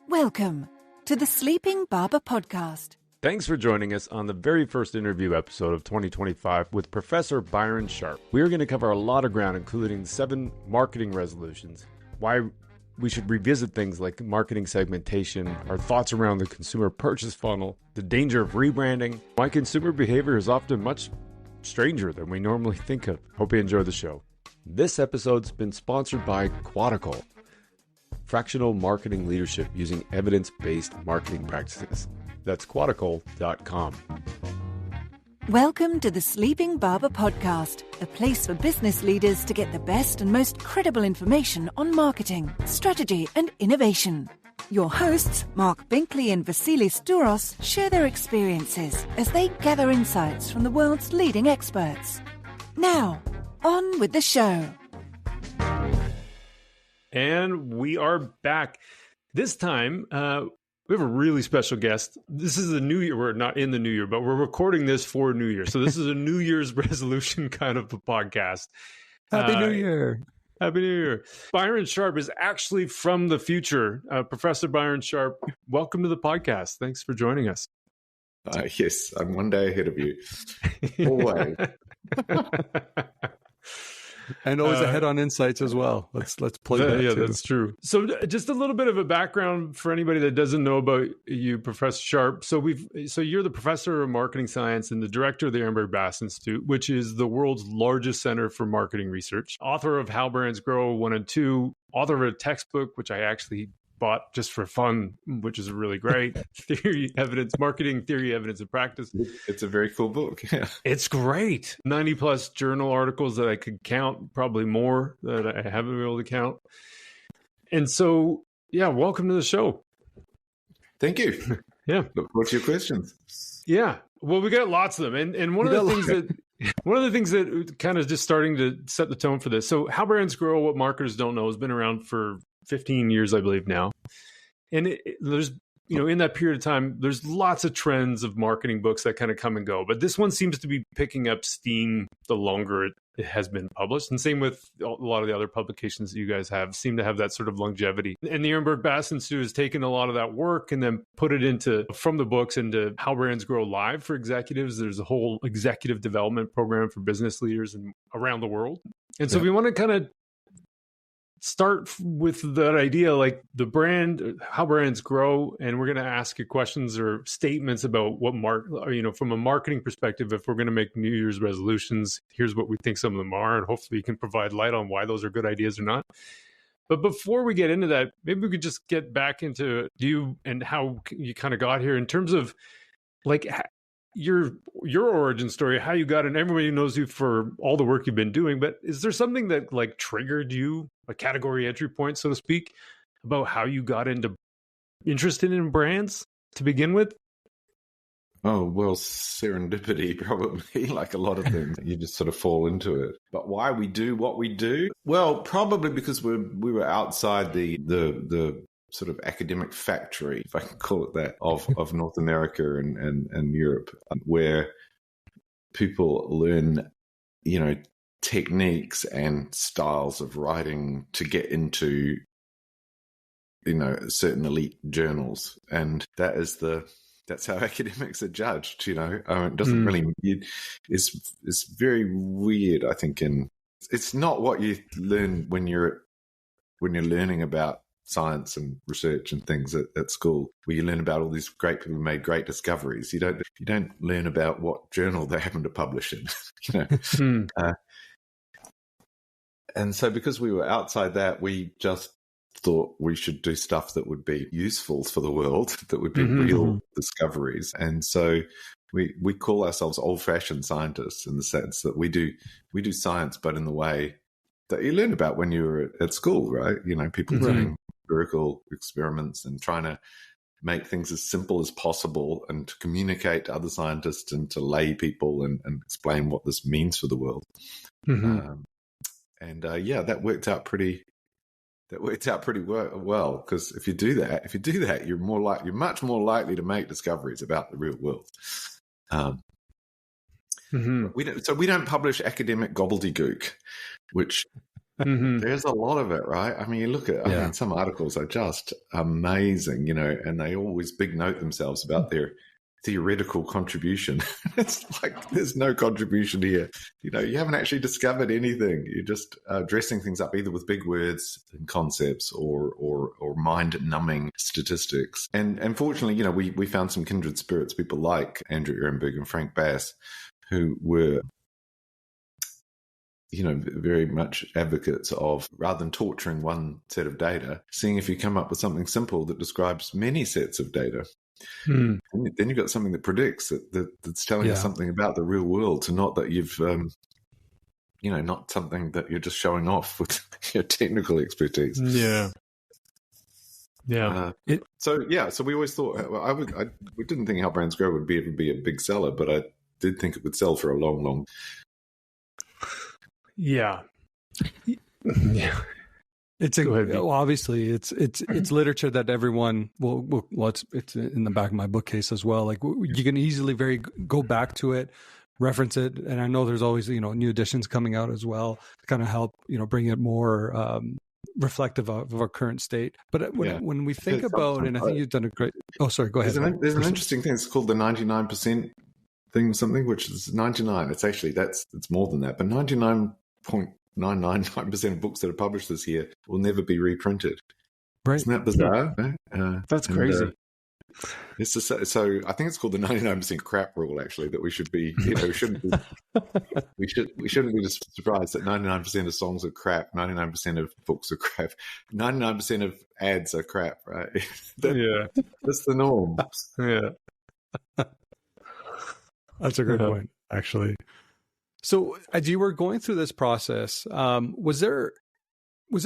Welcome to the Sleeping Barber Podcast. Thanks for joining us on the very first interview episode of 2025 with Professor Byron Sharp. We are going to cover a lot of ground, including 7 marketing resolutions, why we should revisit things like marketing segmentation, our thoughts around the consumer purchase funnel, the danger of rebranding, why consumer behavior is often much stranger than we normally think of. Hope you enjoy the show. This episode's been sponsored by Quadical, fractional marketing leadership using evidence-based marketing practices. That's quadical.com. Welcome to the Sleeping Barber Podcast, a place for business leaders to get the best and most credible information on marketing, strategy, and innovation. Your hosts, Mark Binkley and Vasilis Douros, share their experiences as they gather insights from the world's leading experts. Now, on with the show. And we are back. This time, we have a really special guest. This is the new year. We're not in the new year, but we're recording this for New Year. So this is a New Year's resolution kind of a podcast. Happy New Year. Happy New Year. Byron Sharp is actually from the future. Professor Byron Sharp, welcome to the podcast. Thanks for joining us. Yes, I'm one day ahead of you. Always. And always ahead on insights as well. Let's play that. Yeah, too. That's true. So just a little bit of a background for anybody that doesn't know about you, Professor Sharp. So you're the professor of marketing science and the director of the Ehrenberg-Bass Institute, which is the world's largest center for marketing research. Author of How Brands Grow 1 and 2, author of a textbook, which I actually bought just for fun, which is really great. Marketing theory, evidence, and practice. It's a very cool book. Yeah. It's great. 90 plus journal articles that I could count, probably more that I haven't been able to count. And so, yeah, welcome to the show. Thank you. Yeah. Look forward to your questions. Yeah. Well, we got lots of them. And one of the things that kind of just starting to set the tone for this. So How Brands Grow, What Marketers Don't Know has been around for 15 years, I believe now. And there's, in that period of time, there's lots of trends of marketing books that kind of come and go. But this one seems to be picking up steam the longer it has been published. And same with a lot of the other publications that you guys have seem to have that sort of longevity. And the Ehrenberg-Bass Institute has taken a lot of that work and then put it from the books into How Brands Grow Live for executives. There's a whole executive development program for business leaders around the world. And so we want to kind of start with that idea, like the brand, how brands grow. And we're going to ask you questions or statements about what from a marketing perspective, if we're going to make New Year's resolutions, here's what we think some of them are. And hopefully you can provide light on why those are good ideas or not. But before we get into that, maybe we could just get back into you and how you kind of got here in terms of like your origin story, how you got in. Everybody knows you for all the work you've been doing, but is there something that like triggered you, a category entry point, so to speak, about how you got interested in brands to begin with? Oh, well, serendipity, probably, like a lot of things. You just sort of fall into it. But why we do what we do? Well, probably because we were outside the sort of academic factory, if I can call it that, of North America and Europe, where people learn, techniques and styles of writing to get into, certain elite journals. And that's how academics are judged, it doesn't really, it's very weird, I think, it's not what you learn when you're learning about science and research and things at school, where you learn about all these great people who made great discoveries. You don't learn about what journal they happen to publish in. And so because we were outside that, we just thought we should do stuff that would be useful for the world, that would be real discoveries. And so we call ourselves old-fashioned scientists in the sense that we do science, but in the way that you learn about when you were at school, right? People doing empirical experiments and trying to make things as simple as possible and to communicate to other scientists and to lay people and explain what this means for the world. That worked out pretty well, because if you do that, you're much more likely to make discoveries about the real world. We don't publish academic gobbledygook, which There's a lot of it, right? I mean, you look at, I mean, some articles are just amazing, and they always big note themselves about their theoretical contribution. It's like there's no contribution here. You haven't actually discovered anything. You're just dressing things up either with big words and concepts or mind-numbing statistics. And fortunately, we found some kindred spirits, people like Andrew Ehrenberg and Frank Bass, who were very much advocates of, rather than torturing one set of data, seeing if you come up with something simple that describes many sets of data. And then you've got something that predicts that's telling us something about the real world, so not that you've not something that you're just showing off with your technical expertise. So we always thought, we didn't think How Brands Grow would ever be a big seller, but I did think it would sell for a long obviously it's literature that everyone it's in the back of my bookcase as well. Like, you can easily go back to it, reference it, and I know there's always new editions coming out as well to kind of help bring it more reflective of our current state. But when we think about, and I think you've done a great. Oh, sorry, go ahead. There's an interesting thing. It's called the 99% thing, something, which is 99. It's actually it's more than that, but 99.999% of books that are published this year will never be reprinted. Right? Isn't that bizarre? That's crazy. So I think it's called the 99% crap rule. Actually, that we should be, we shouldn't be surprised that 99% of songs are crap, 99% of books are crap, 99% of ads are crap. Right? That's the norm. That's a great point, actually. So as you were going through this process, was there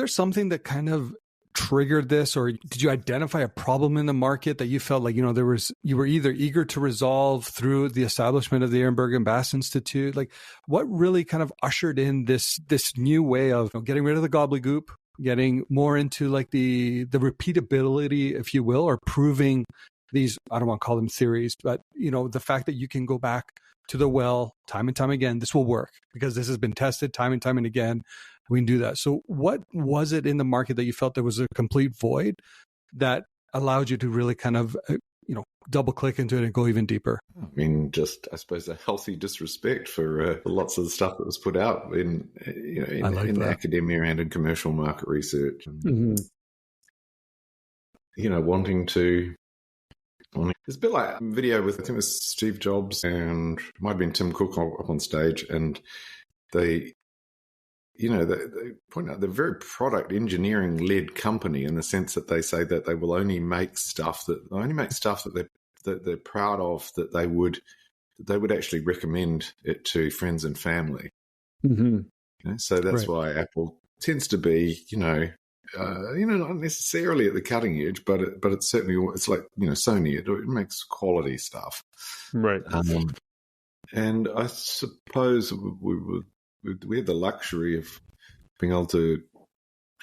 something that kind of triggered this, or did you identify a problem in the market that you felt like, you were either eager to resolve through the establishment of the Ehrenberg-Bass Institute? Like, what really kind of ushered in this new way of getting rid of the gobbledygook, getting more into like the repeatability, if you will, or proving these, I don't want to call them theories, but the fact that you can go back to the well time and time again, this will work because this has been tested time and again. We can do that. So what was it in the market that you felt there was a complete void that allowed you to really kind of, double click into it and go even deeper? I mean, just, I suppose, a healthy disrespect for lots of the stuff that was put out in academia and in commercial market research. Wanting to, it's a bit like a video with, I think it was Steve Jobs and it might have been Tim Cook up on stage, and they point out they're a very product engineering led company in the sense that they say that they will only make stuff that they're proud of, that they would actually recommend it to friends and family. So that's why Apple tends to be, not necessarily at the cutting edge, but it's certainly, it's like, Sony, it makes quality stuff. Right. And I suppose we had the luxury of being able to,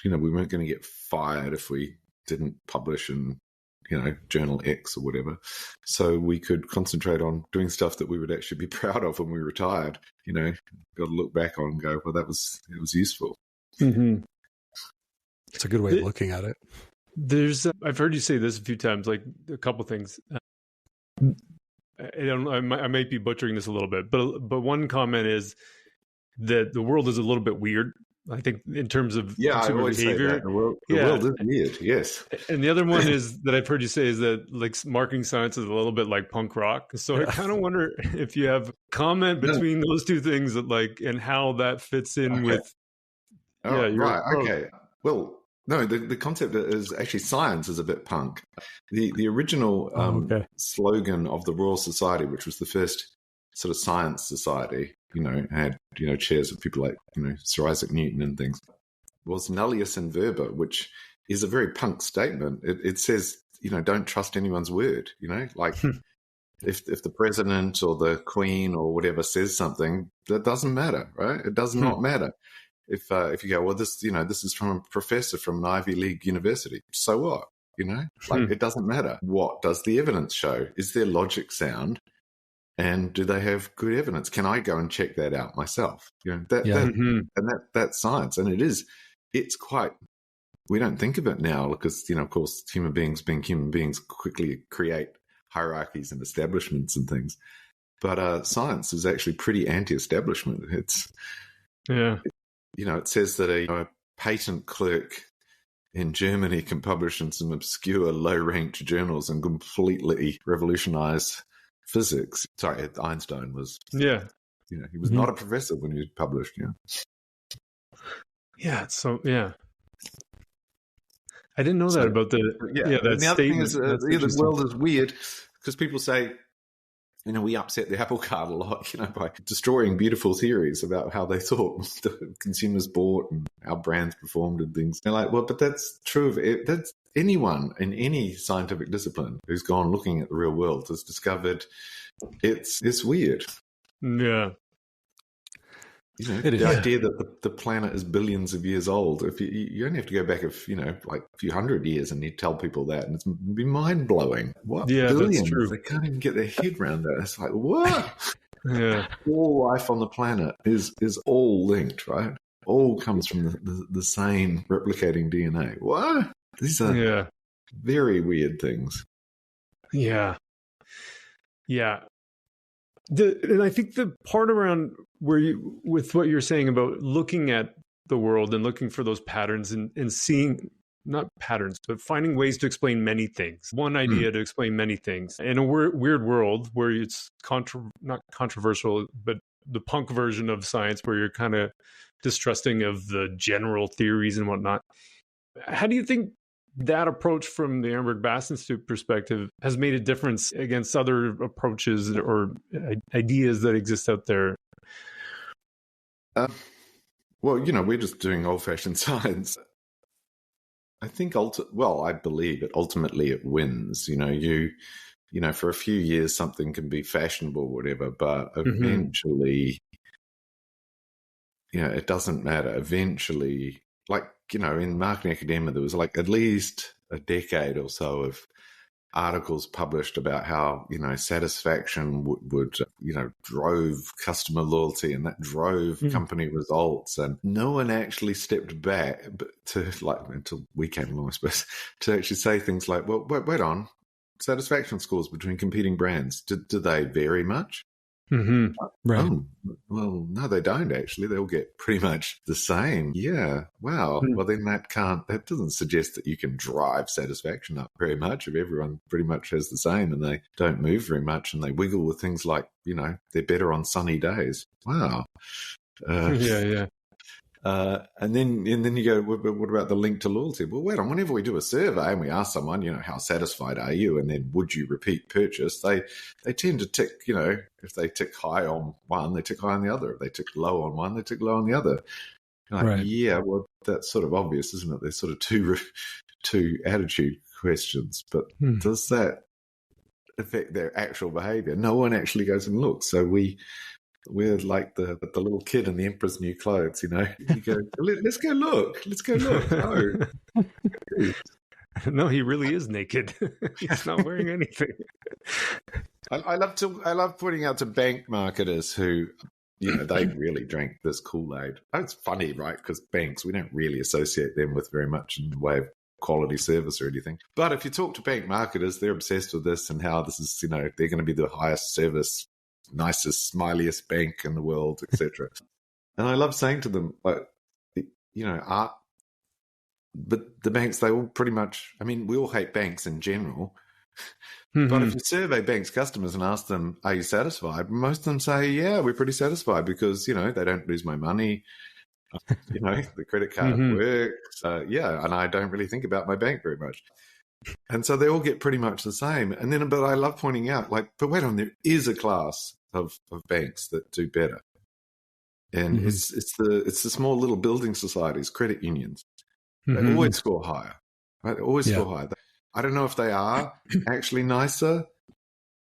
we weren't going to get fired if we didn't publish in, Journal X or whatever. So we could concentrate on doing stuff that we would actually be proud of when we retired, got to look back on and go, well, it was useful. It's a good way of looking at it. There's, I've heard you say this a few times, like a couple things. I might be butchering this a little bit, but one comment is that the world is a little bit weird, I think, in terms of consumer behavior. The world is weird, yes. And the other one is that I've heard you say is that like marketing science is a little bit like punk rock. So I kind of wonder if you have comment between those two things, that like, and how that fits in with. Right. Okay. Well, no, the concept is actually science is a bit punk. The original slogan of the Royal Society, which was the first sort of science society, had, chairs of people like, Sir Isaac Newton and things, was nullius in verba, which is a very punk statement. It says, don't trust anyone's word, like if the president or the queen or whatever says something, that doesn't matter, right? It does not matter. If you go, well, this is from a professor from an Ivy League university, so what? It doesn't matter. What does the evidence show? Is there logic sound? And do they have good evidence? Can I go and check that out myself? That's science. And it's quite, we don't think of it now because, of course, human beings being human beings quickly create hierarchies and establishments and things. But science is actually pretty anti-establishment. It says that a patent clerk in Germany can publish in some obscure low-ranked journals and completely revolutionize physics. Sorry, Einstein was. Yeah. He was not a professor when he published. Yeah. So, yeah. I didn't know that about the other thing is the world is weird because people say, we upset the apple cart a lot, by destroying beautiful theories about how they thought the consumers bought and how brands performed and things. They're like, well, but that's true of it. That's anyone in any scientific discipline who's gone looking at the real world has discovered it's weird. Yeah. The idea that the planet is billions of years old, if you only have to go back a few hundred years and you tell people that, and it'd be mind-blowing. What? Yeah, billions? That's true. They can't even get their head around that. It's like, what? Yeah. All life on the planet is all linked, right? All comes from the same replicating DNA. What? These are very weird things. Yeah. Yeah. And I think the part around with what you're saying about looking at the world and looking for those patterns and seeing, not patterns, but finding ways to explain many things. One idea to explain many things. In a weird world where it's not controversial, but the punk version of science where you're kind of distrusting of the general theories and whatnot. How do you think that approach from the Ehrenberg-Bass Institute perspective has made a difference against other approaches or ideas that exist out there? We're just doing old-fashioned science. I think, I believe it ultimately it wins. For a few years something can be fashionable, whatever, but eventually, it doesn't matter. Eventually, in marketing academia, there was at least a decade or so of articles published about how, satisfaction would drove customer loyalty and that drove company results. And no one actually stepped back until we came along, I suppose, to actually say things like, well, wait on, satisfaction scores between competing brands, do they vary much? Right. Oh, well, no, they don't actually. They all get pretty much the same. Yeah. Wow. Well, then that doesn't suggest that you can drive satisfaction up very much if everyone pretty much has the same and they don't move very much and they wiggle with things like, they're better on sunny days. Wow. And then you go, what about the link to loyalty? Well, wait on, whenever we do a survey and we ask someone, how satisfied are you? And then would you repeat purchase? They tend to tick, if they tick high on one, they tick high on the other. If they tick low on one, they tick low on the other. Right. Yeah, well, that's sort of obvious, isn't it? There's sort of two attitude questions, but does that affect their actual behavior? No one actually goes and looks. So we're like the little kid in the Emperor's New Clothes, You go, let's go look. No. No, he really is naked. He's not wearing anything. I love pointing out to bank marketers who, they really drank this Kool-Aid. It's funny, right? Because banks, we don't really associate them with very much in the way of quality service or anything. But if you talk to bank marketers, they're obsessed with this and how this is, they're going to be the highest service, nicest, smiliest bank in the world, etc. And I love saying to them, but the banks, they all pretty much, we all hate banks in general. But if you survey banks' customers and ask them, are you satisfied? Most of them say, yeah, we're pretty satisfied because, they don't lose my money. The credit card works. And I don't really think about my bank very much. And so they all get pretty much the same. And then, but I love pointing out, but wait on, there is a class of banks that do better. And it's the small little building societies, credit unions. They always score higher. Right? They always score higher. I don't know if they are actually nicer,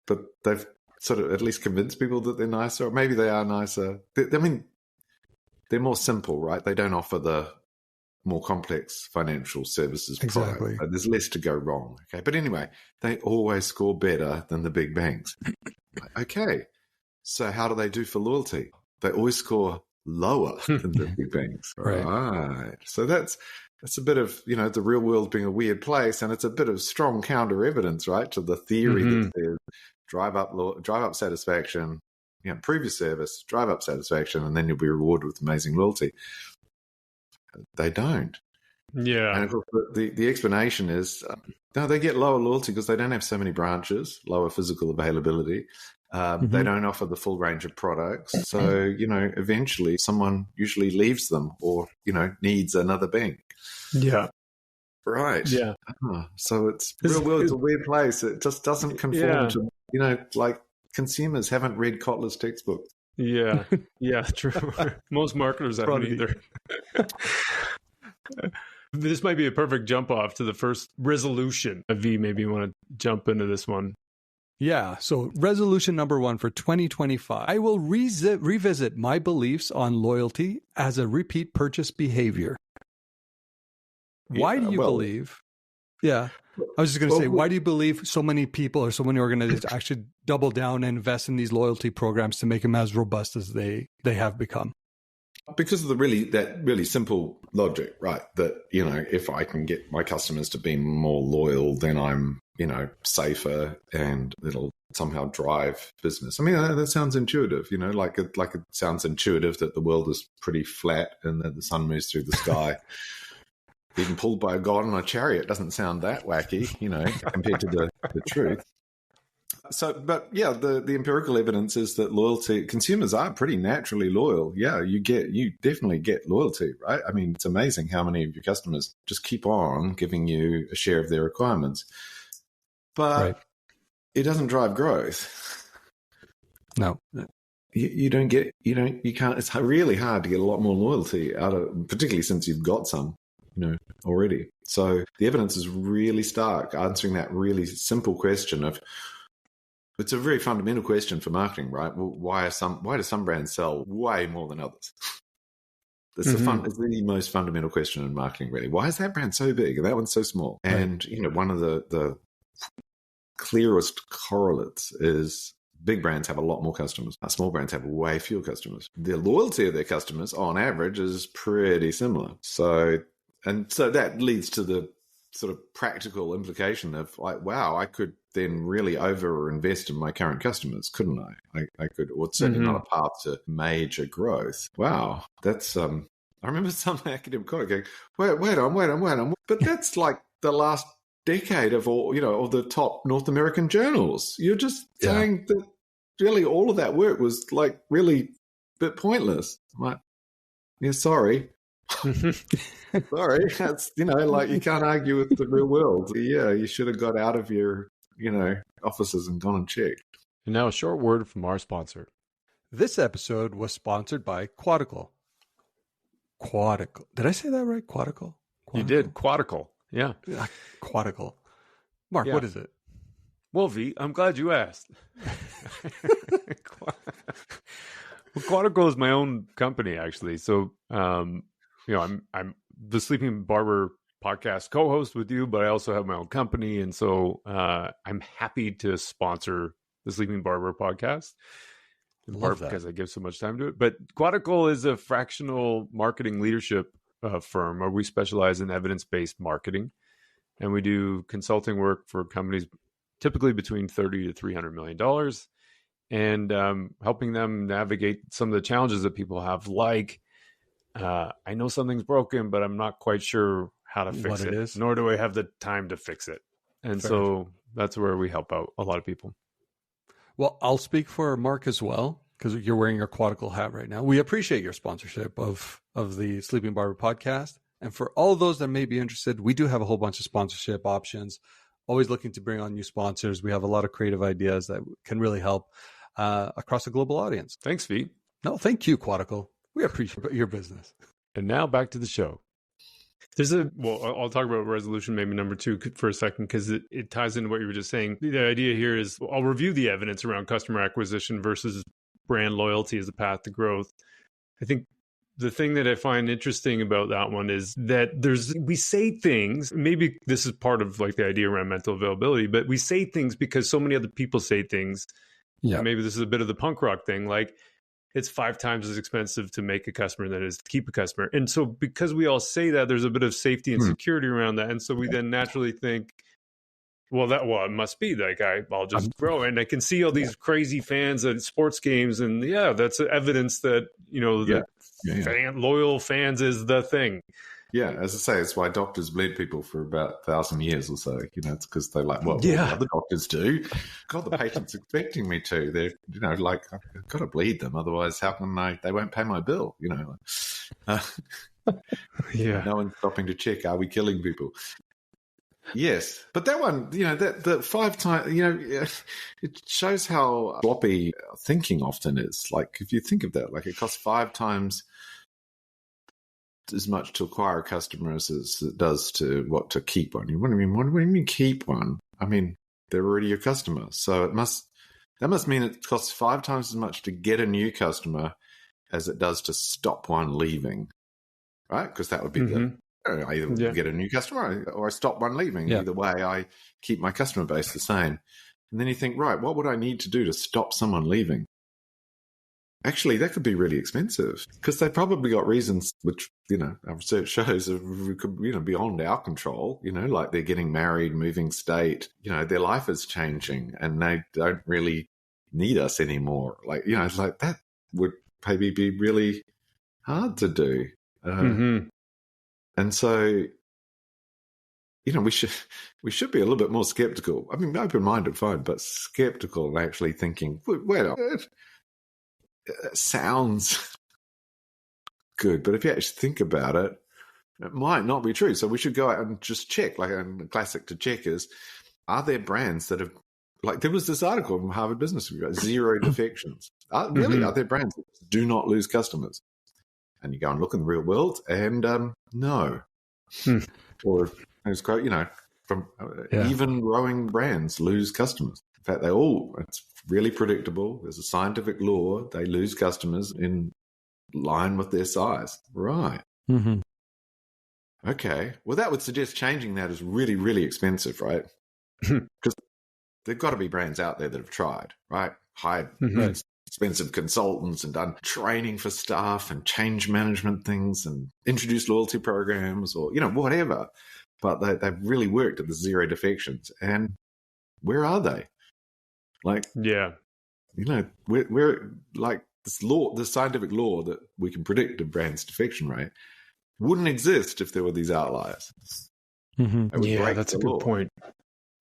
but they've sort of at least convinced people that they're nicer, or maybe they are nicer. They're more simple, right? They don't offer the more complex financial services exactly. There's less to go wrong. Okay, but anyway, they always score better than the big banks. Okay, So how do they do for loyalty? They always score lower than the big banks. Right. So that's a bit of, the real world being a weird place, and it's a bit of strong counter evidence, right, to the theory that says drive up satisfaction, improve your service, drive up satisfaction, and then you'll be rewarded with amazing loyalty. They don't. Yeah. And of course, the explanation is, no, they get lower loyalty because they don't have so many branches, lower physical availability. They don't offer the full range of products. So, eventually someone usually leaves them or, needs another bank. Yeah. Right. Yeah. So it's real world. It's a weird place. It just doesn't conform to, like consumers haven't read Kotler's textbook. Yeah. Yeah, true. Most marketers haven't either. This might be a perfect jump off to the first resolution. V, maybe you want to jump into this one. Yeah. So resolution number 1 for 2025, I will revisit my beliefs on loyalty as a repeat purchase behavior. Why do you believe? Yeah. I was just going to say, why do you believe so many people or so many organizations actually double down and invest in these loyalty programs to make them as robust as they have become? Because of that really simple logic, right? That, if I can get my customers to be more loyal, then I'm, safer, and it'll somehow drive business. I mean, that sounds intuitive, like it sounds intuitive that the world is pretty flat and that the sun moves through the sky. Being pulled by a god on a chariot doesn't sound that wacky, compared to the truth. So, but yeah, the empirical evidence is that consumers are pretty naturally loyal. Yeah, you definitely get loyalty, right? I mean, it's amazing how many of your customers just keep on giving you a share of their requirements, but it doesn't drive growth. No. You can't, it's really hard to get a lot more loyalty out of, particularly since you've got some, already. So the evidence is really stark, answering that really simple question of, it's a very fundamental question for marketing, right? Well, why do some brands sell way more than others? It's the most fundamental question in marketing, really. Why is that brand so big and that one's so small? And, one of the clearest correlates is big brands have a lot more customers. Small brands have way fewer customers. The loyalty of their customers, on average, is pretty similar. So that leads to the sort of practical implication of like, wow, I could then really over-invest in my current customers, couldn't I? I could, or it's certainly not a path to major growth. Wow, that's, I remember some academic colleague going, wait on. But that's like the last decade of all, of the top North American journals. You're just saying that really all of that work was like really a bit pointless. I'm like, yeah, sorry. Sorry, that's like you can't argue with the real world. Yeah, you should have got out of your offices and gone and checked. And now a short word from our sponsor. This episode was sponsored by Quadical. Did I say that right? Quadical? You did. Quadical. Yeah. Quadical. Mark, what is it? Well, V, I'm glad you asked. Quadical is my own company, actually. So, I'm the Sleeping Barber Podcast co-host with you, but I also have my own company. And so I'm happy to sponsor the Sleeping Barber Podcast, in part because I give so much time to it. But Quadical is a fractional marketing leadership firm where we specialize in evidence-based marketing. And we do consulting work for companies typically between $30 to $300 million, and helping them navigate some of the challenges that people have, like, I know something's broken, but I'm not quite sure how to fix it, nor do I have the time to fix it. And so that's where we help out a lot of people. Well, I'll speak for Mark as well, because you're wearing your Quadical hat right now. We appreciate your sponsorship of the Sleeping Barber Podcast. And for all those that may be interested, we do have a whole bunch of sponsorship options. Always looking to bring on new sponsors. We have a lot of creative ideas that can really help across a global audience. Thanks, V. No, thank you, Quadical. We appreciate your business. And now back to the show. I'll talk about resolution maybe number 2 for a second, because it ties into what you were just saying. The idea here is I'll review the evidence around customer acquisition versus brand loyalty as a path to growth. I think the thing that I find interesting about that one is that we say things, maybe this is part of like the idea around mental availability, but we say things because so many other people say things Yeah. And maybe this is a bit of the punk rock thing. Like, it's 5 times as expensive to make a customer than it is to keep a customer. And so because we all say that, there's a bit of safety and security around that. And so we then naturally think, well, it must be like I'll just grow. And I can see all these crazy fans at sports games. And that's evidence that, loyal fans is the thing. Yeah, as I say, it's why doctors bleed people for about 1,000 years or so. It's because they're like, well, the other doctors do. God, the patient's expecting me to. They're, like, I've got to bleed them. Otherwise, how can they won't pay my bill, No one's stopping to check, are we killing people? Yes, but that one, that 5 times, it shows how sloppy thinking often is. Like, if you think of that, like, it costs 5 times as much to acquire a customer as it does to keep one. What do you mean keep one? I mean, they're already your customer. So that must mean it costs 5 times as much to get a new customer as it does to stop one leaving, right? Because that would be I either get a new customer or I stop one leaving. Either way, I keep my customer base the same. And then you think, right, what would I need to do to stop someone leaving? Actually, that could be really expensive because they probably got reasons which, our research shows are beyond our control, like they're getting married, moving state, their life is changing and they don't really need us anymore. Like, it's like that would maybe be really hard to do. And so, we should be a little bit more skeptical. I mean, open-minded, fine, but skeptical and actually thinking, well, it sounds good, but if you actually think about it, it might not be true. So we should go out and just check. Like a classic to check is, are there brands that have, like there was this article from Harvard Business Review, 0 defections. Really, are there brands that do not lose customers? And you go and look in the real world, and no. Or it's quite, from even growing brands lose customers. In fact, it's really predictable. There's a scientific law. They lose customers in line with their size. Right. Okay. Well, that would suggest changing that is really, really expensive, right? Because there've got to be brands out there that have tried, right? Hired expensive consultants and done training for staff and change management things and introduced loyalty programs or, whatever. But they've really worked at the 0 defections. And where are they? Like, we're like this law, the scientific law that we can predict a brand's defection rate wouldn't exist if there were these outliers. That's a good point.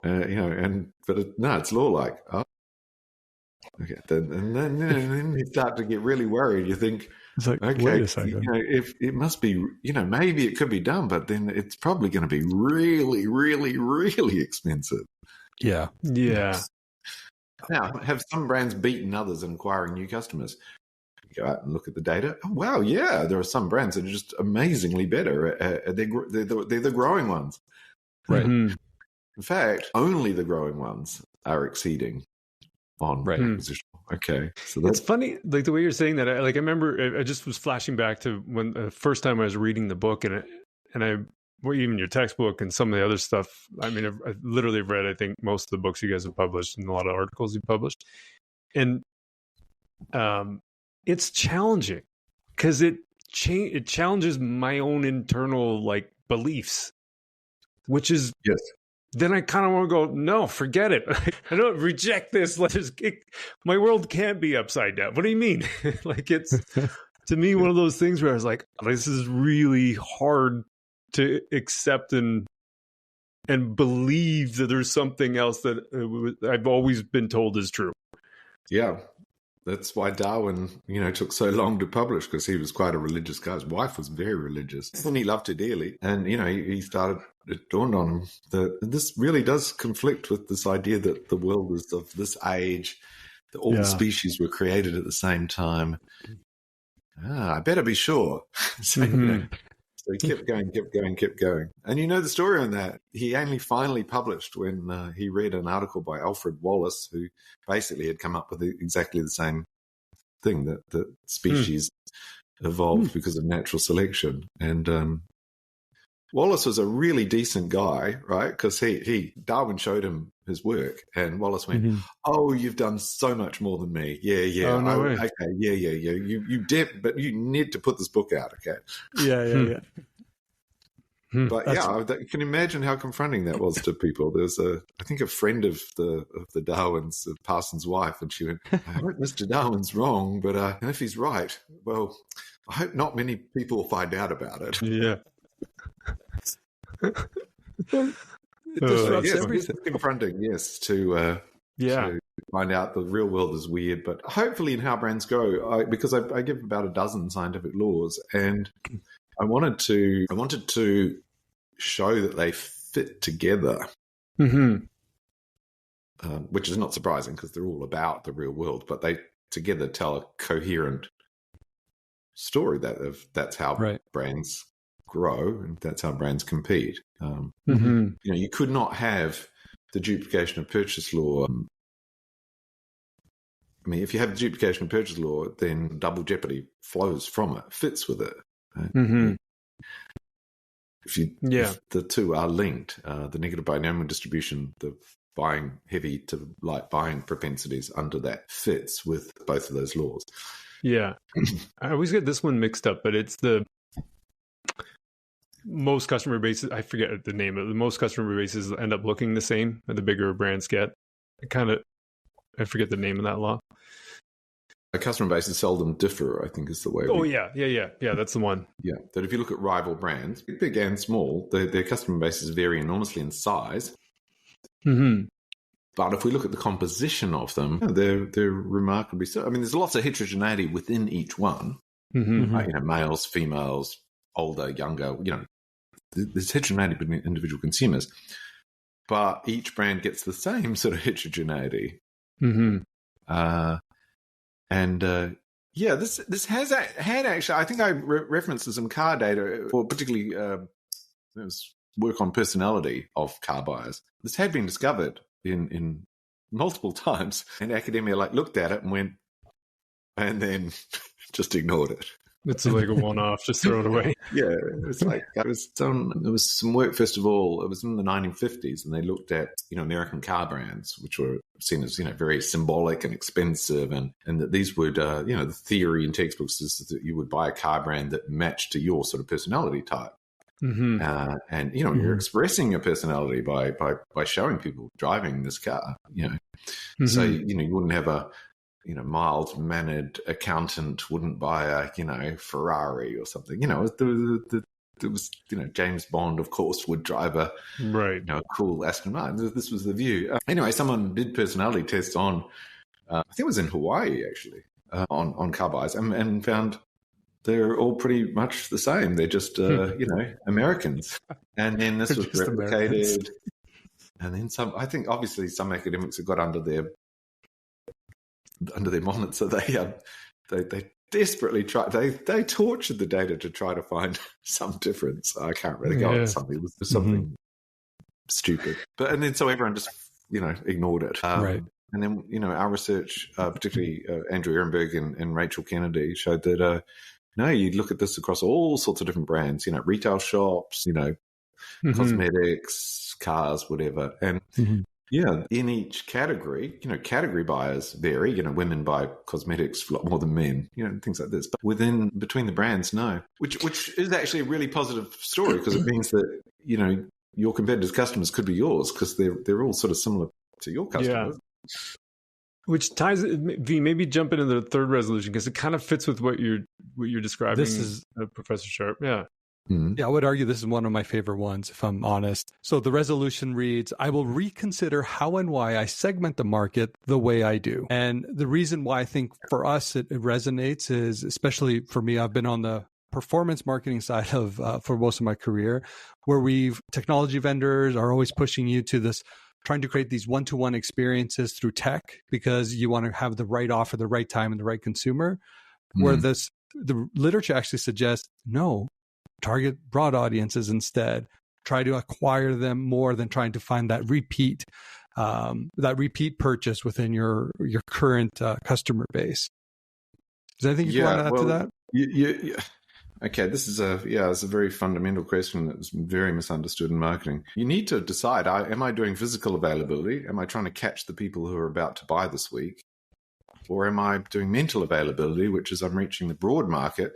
But it's law like, okay. Then you start to get really worried. You think, it's like, okay, wait a second. If it must be, maybe it could be done, but then it's probably going to be really, really, really expensive. Yeah. Now, have some brands beaten others in acquiring new customers? You go out and look at the data. Oh, wow, yeah, there are some brands that are just amazingly better. They're the growing ones. Right. In fact, only the growing ones are exceeding on acquisition. Okay. So it's funny, like the way you're saying that. I remember I just was flashing back to when the first time I was reading the book and even your textbook and some of the other stuff. I mean, I literally read, I think, most of the books you guys have published and a lot of articles you published. And it's challenging because it challenges my own internal beliefs, which is then I kind of want to go, no, forget it. I don't reject this. My world can't be upside down. What do you mean? It's to me one of those things where I was like, this is really hard to accept and believe that there's something else that I've always been told is true. Yeah. That's why Darwin, took so long to publish, because he was quite a religious guy. His wife was very religious, and he loved her dearly. And, it dawned on him that this really does conflict with this idea that the world is of this age, that all the species were created at the same time. I better be sure. So he kept going. And the story on that, he only finally published when he read an article by Alfred Wallace, who basically had come up with exactly the same thing, that species evolved because of natural selection. And Wallace was a really decent guy, right? Because Darwin showed him his work. And Wallace went, "Oh, you've done so much more than me. Yeah. Oh, no way. Okay, yeah. You did, but you need to put this book out, okay?" Yeah. But you can imagine how confronting that was to people. There's I think a friend of the Darwins, Parsons' wife, and she went, "I hope Mr. Darwin's wrong, but and if he's right, well, I hope not many people find out about it." Yeah. It disrupts everything. It's confronting, yes, to find out the real world is weird. But hopefully in How Brands Grow, because I give about a dozen scientific laws, and I wanted to show that they fit together, which is not surprising because they're all about the real world, but they together tell a coherent story that's how brands grow and that's how brands compete. You could not have the duplication of purchase law. I mean, if you have the duplication of purchase law, then double jeopardy flows from it, fits with it. Right? If the two are linked, the negative binomial distribution, the buying heavy to light buying propensities under that fits with both of those laws. Yeah. I always get this one mixed up, but it's the most customer bases, I forget the name of it, the most customer bases end up looking the same the bigger brands get. I forget the name of that law. A customer bases seldom differ, I think is the way. Yeah, that's the one. Yeah, that if you look at rival brands, big and small, their customer bases vary enormously in size. But if we look at the composition of them, they're remarkably so. I mean, there's lots of heterogeneity within each one. Males, females, older, younger. There's heterogeneity between individual consumers, but each brand gets the same sort of heterogeneity. This has had actually. I think I referenced some car data, or particularly there was work on personality of car buyers. This had been discovered in multiple times, and academia looked at it and went, and then just ignored it. It's like a one-off, just throw it away. Yeah, it's like there was some work. First of all, it was in the 1950s, and they looked at American car brands, which were seen as very symbolic and expensive, and that these would the theory in textbooks is that you would buy a car brand that matched to your sort of personality type. You're expressing your personality by showing people driving this car. So you wouldn't have a mild-mannered accountant wouldn't buy a Ferrari or something. It was James Bond, of course, would drive a cool Aston Martin. This was the view. Anyway, someone did personality tests on, I think it was in Hawaii actually, on car buyers, and found they're all pretty much the same. They're just Americans. And then this was replicated, Americans. And then some. I think obviously some academics have got under their monitor. They desperately tried. They tortured the data to try to find some difference. I can't really go on something. It was something stupid. And then so everyone just ignored it. Right. And then our research, particularly Andrew Ehrenberg and Rachel Kennedy, showed that you look at this across all sorts of different brands. Retail shops, cosmetics, cars, whatever, and. Yeah, in each category, category buyers vary. Women buy cosmetics a lot more than men, things like this. But between the brands, no. Which is actually a really positive story because it means that, your competitors' customers could be yours because they're all sort of similar to your customers. Yeah. Which ties, V, maybe jump into the third resolution because it kind of fits with what you're describing. This is Professor Sharp. Yeah. Yeah, I would argue this is one of my favorite ones, if I'm honest. So the resolution reads, I will reconsider how and why I segment the market the way I do. And the reason why I think for us it resonates is, especially for me, I've been on the performance marketing side of for most of my career, where technology vendors are always pushing you to this, trying to create these one-to-one experiences through tech because you want to have the right offer, the right time, and the right consumer. Where the literature actually suggests, no, target broad audiences instead. Try to acquire them more than trying to find that repeat purchase within your current customer base. Is there anything you want to add to that? Okay, this is it's a very fundamental question that's very misunderstood in marketing. You need to decide, am I doing physical availability? Am I trying to catch the people who are about to buy this week? Or am I doing mental availability, which is I'm reaching the broad market,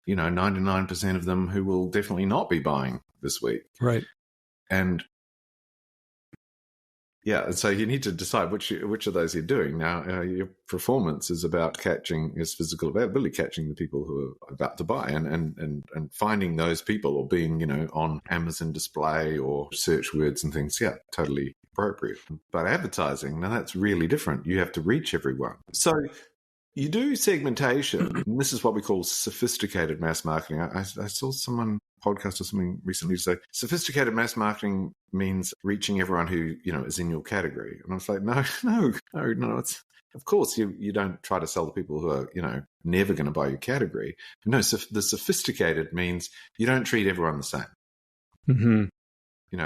99% of them who will definitely not be buying this week. Right. And so you need to decide which of those you're doing. Now, your performance is about physical availability, catching the people who are about to buy and finding those people, or being, on Amazon display or search words and things. Yeah, totally appropriate. But advertising, now that's really different. You have to reach everyone. So you do segmentation, and this is what we call sophisticated mass marketing. I saw someone podcast or something recently say sophisticated mass marketing means reaching everyone who is in your category, and I was like, no. It's, of course you don't try to sell the people who are never going to buy your category. No, the sophisticated means you don't treat everyone the same. Mm-hmm.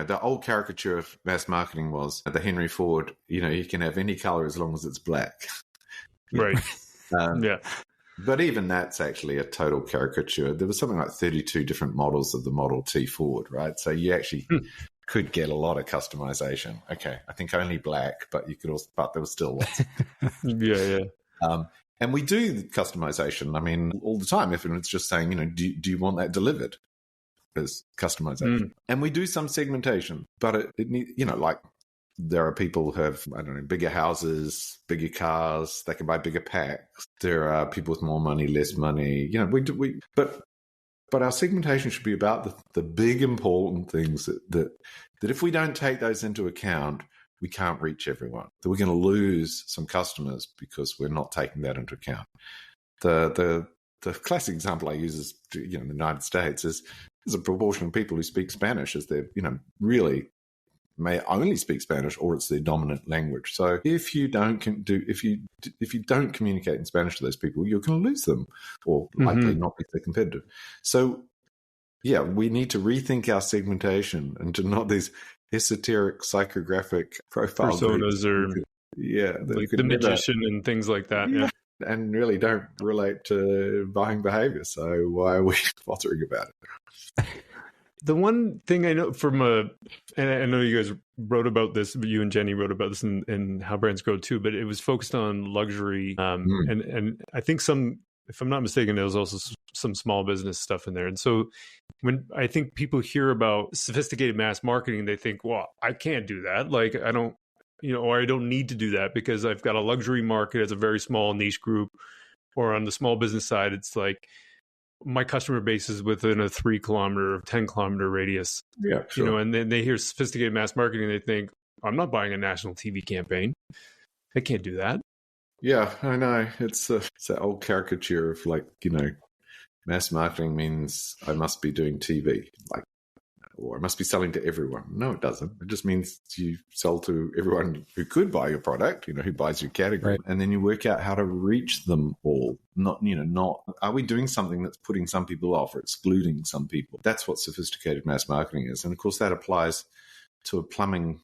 The old caricature of mass marketing was the Henry Ford. You can have any color as long as it's black. Right. Yeah. But even that's actually a total caricature. There was something like 32 different models of the Model T Ford, right? So you actually could get a lot of customization. Okay, I think only black, but you could also, but there was still lots. Yeah. And we do customization. I mean, all the time. If it's just saying, do you want that delivered? As customization, and we do some segmentation, but it needs, like. There are people who have, bigger houses, bigger cars. They can buy bigger packs. There are people with more money, less money. But our segmentation should be about the big important things that if we don't take those into account, we can't reach everyone. That we're going to lose some customers because we're not taking that into account. The classic example I use is, in the United States is there's a proportion of people who speak Spanish as they're, really may only speak Spanish, or it's their dominant language. So if you don't communicate in Spanish to those people, you're going to lose them, or likely not be so competitive. So we need to rethink our segmentation into not these esoteric psychographic profile personas, or like the magician and things like that. Yeah. And really don't relate to buying behavior. So why are we bothering about it? The one thing I know and I know you guys wrote about this, you and Jenny wrote about this in How Brands Grow too, but it was focused on luxury. And I think if I'm not mistaken, there was also some small business stuff in there. And so when I think people hear about sophisticated mass marketing, they think, well, I can't do that. Like I don't, or I don't need to do that because I've got a luxury market as a very small niche group, or on the small business side, it's like, my customer base is within a 3 kilometer or 10 kilometer radius. Yeah, sure. And then they hear sophisticated mass marketing. They think, I'm not buying a national TV campaign. I can't do that. Yeah, I know. It's that old caricature of mass marketing means I must be doing TV, or I must be selling to everyone. No, it doesn't. It just means you sell to everyone who could buy your product, who buys your category. Right. And then you work out how to reach them all. Not, are we doing something that's putting some people off or excluding some people? That's what sophisticated mass marketing is. And of course, that applies to a plumbing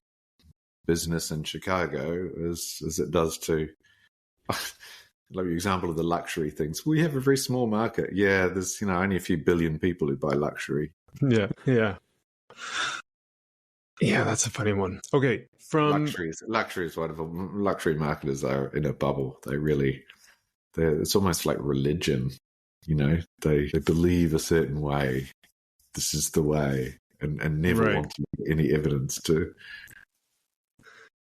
business in Chicago as it does to, I love your example of the luxury things. We have a very small market. Yeah, there's, only a few billion people who buy luxury. Yeah. Yeah, that's a funny one. Okay, from luxury is whatever luxury marketers are in a bubble. It's almost like religion. They believe a certain way. This is the way, and never want any evidence to.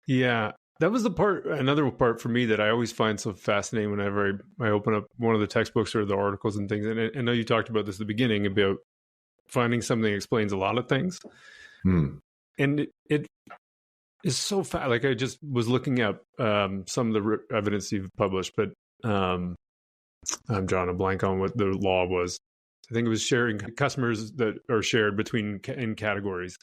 Yeah, that was another part for me that I always find so fascinating whenever I open up one of the textbooks or the articles and things. And I know you talked about this at the beginning about finding something that explains a lot of things. And it is so fast. Like I just was looking at some of the evidence you've published, but I'm drawing a blank on what the law was. I think it was sharing customers that are shared between in categories.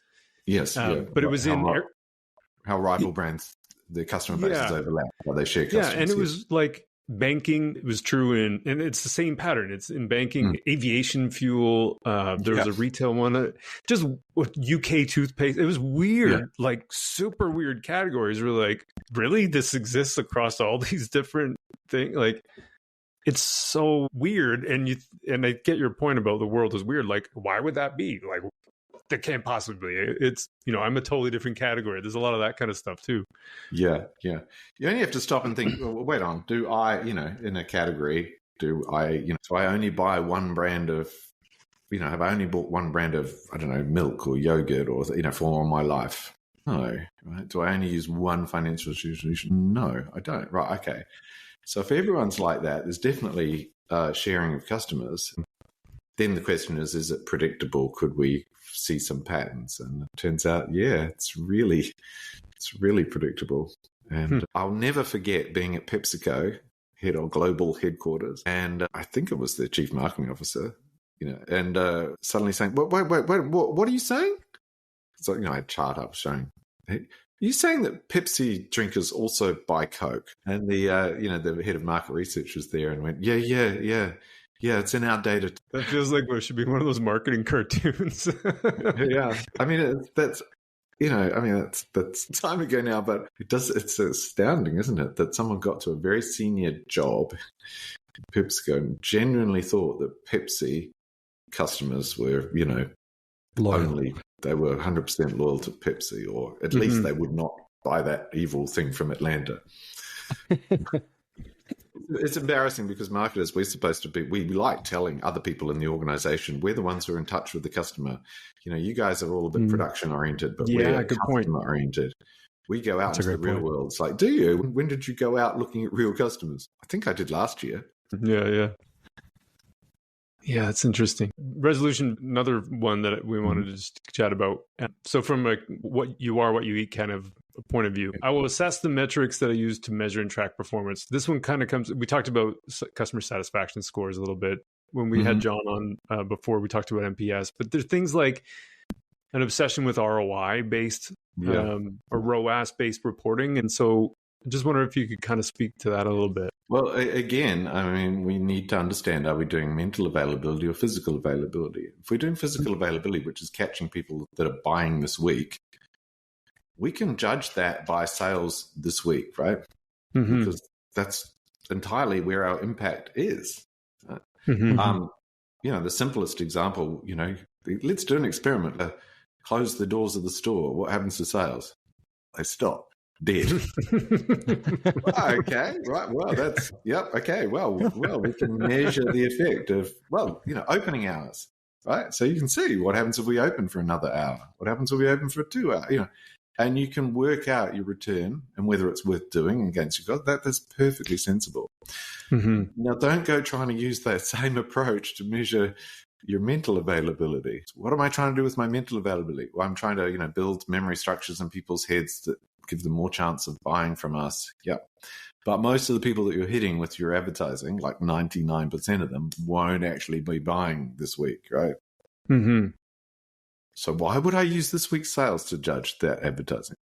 Yes. But it was how rival brands, their customer bases overlap, how they share customers. Yeah, and it was like banking was true and it's the same pattern. It's in banking, aviation fuel. There was a retail one, just UK toothpaste. It was weird, like super weird categories. We're like, really? This exists across all these different things? Like, it's so weird. And I get your point about the world is weird. Like, why would that be? Like, that can't possibly. It's, I'm a totally different category. There's a lot of that kind of stuff too. Yeah. You only have to stop and think, well, wait on, do I, in a category, do I only buy one brand of, have I only bought one brand of, I don't know, milk or yogurt or, for all my life? No. Right? Do I only use one financial institution? No, I don't. Right. Okay. So if everyone's like that, there's definitely sharing of customers. Then the question is it predictable? Could we see some patterns? And it turns out, yeah, it's really predictable. And I'll never forget being at PepsiCo, head of global headquarters, and I think it was the chief marketing officer, and suddenly saying, wait, what are you saying? So, I had a chart up showing, hey, are you saying that Pepsi drinkers also buy Coke? And the head of market research was there and went, yeah, it's in our data. That feels like it should be one of those marketing cartoons. Yeah. I mean, that's time ago now, but it's astounding, isn't it? That someone got to a very senior job at PepsiCo and genuinely thought that Pepsi customers were, loyal. They were 100% loyal to Pepsi, or at least they would not buy that evil thing from Atlanta. It's embarrassing because marketers, we're supposed to be, we like telling other people in the organization, we're the ones who are in touch with the customer. You guys are all a bit production oriented, but we're customer oriented. We go out into the real world. It's like, do you? When did you go out looking at real customers? I think I did last year. Yeah. Yeah, it's interesting. Resolution, another one that we wanted to just chat about. So from a what you are, what you eat kind of point of view, I will assess the metrics that I use to measure and track performance. This one kind of we talked about customer satisfaction scores a little bit when we had John on before. We talked about NPS, but there's things like an obsession with ROI-based or ROAS-based reporting. And so I just wonder if you could kind of speak to that a little bit. Well, again, I mean, we need to understand, are we doing mental availability or physical availability? If we're doing physical availability, which is catching people that are buying this week, we can judge that by sales this week, right? Because that's entirely where our impact is. The simplest example, let's do an experiment. Close the doors of the store. What happens to sales? They stop. Dead. Okay, right. Well, that's okay. Well, we can measure the effect of opening hours, right? So you can see what happens if we open for another hour. What happens if we open for 2 hours? And you can work out your return and whether it's worth doing against your cost. That's perfectly sensible. Now, don't go trying to use that same approach to measure your mental availability. What am I trying to do with my mental availability? Well, I'm trying to build memory structures in people's heads that give them more chance of buying from us. Yep. But most of the people that you're hitting with your advertising, like 99% of them, won't actually be buying this week, right? So why would I use this week's sales to judge that advertising?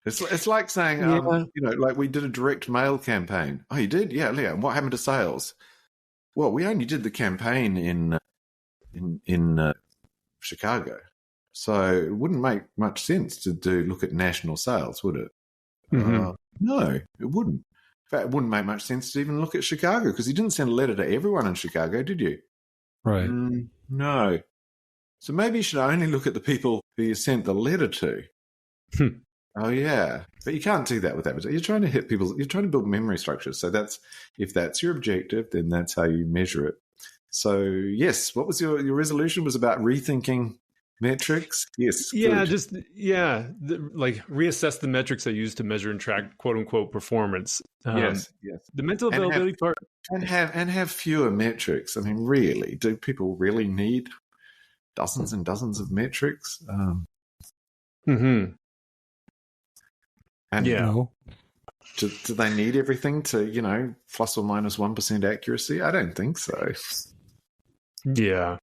It's like saying, like we did a direct mail campaign. Oh, you did? Yeah. And what happened to sales? Well, we only did the campaign in Chicago. So it wouldn't make much sense to look at national sales, would it? No, it wouldn't. In fact, it wouldn't make much sense to even look at Chicago because you didn't send a letter to everyone in Chicago, did you? Right. No. So maybe you should only look at the people who you sent the letter to. Oh, yeah. But you can't do that with advertising. You're trying to hit people. You're trying to build memory structures. So if that's your objective, then that's how you measure it. So, yes, what was your resolution was about rethinking metrics? Yes. Yeah, like reassess the metrics I use to measure and track quote unquote performance. Yes. The mental availability part. And have fewer metrics. I mean, really, do people really need dozens and dozens of metrics? And do they need everything to, plus or minus 1% accuracy? I don't think so. Yeah.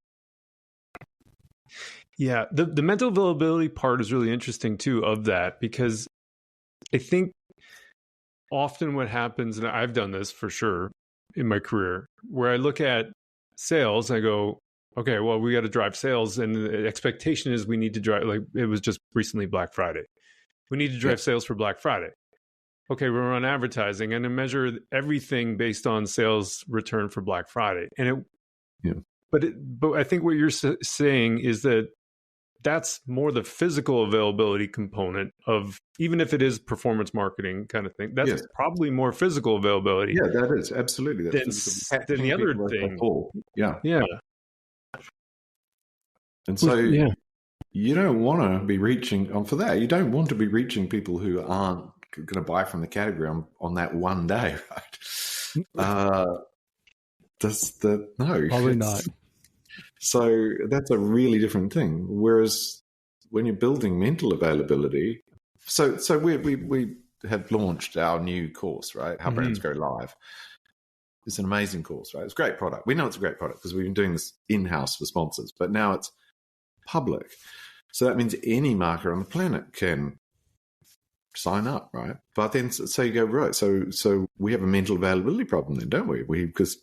Yeah. The mental availability part is really interesting too of that, because I think often what happens, and I've done this for sure in my career, where I look at sales, I go, okay, well, we got to drive sales. And the expectation is we need to drive, like it was just recently Black Friday. We need to drive sales for Black Friday. okay, we're on advertising and to measure everything based on sales return for Black Friday. And but I think what you're saying is that that's more the physical availability component of, even if it is performance marketing kind of thing, that's probably more physical availability. Yeah, that is absolutely than the other thing. Yeah. And so you don't want to be reaching for that. You don't want to be reaching people who aren't going to buy from the category on that one day, right? No, probably not. So that's a really different thing. Whereas when you're building mental availability, so we have launched our new course, right? How Brands Go Live. It's an amazing course, right? It's a great product. We know it's a great product because we've been doing this in-house for sponsors, but now it's public. So that means any marketer on the planet can sign up, right? But then so you go, right, so we have a mental availability problem then, don't we? Because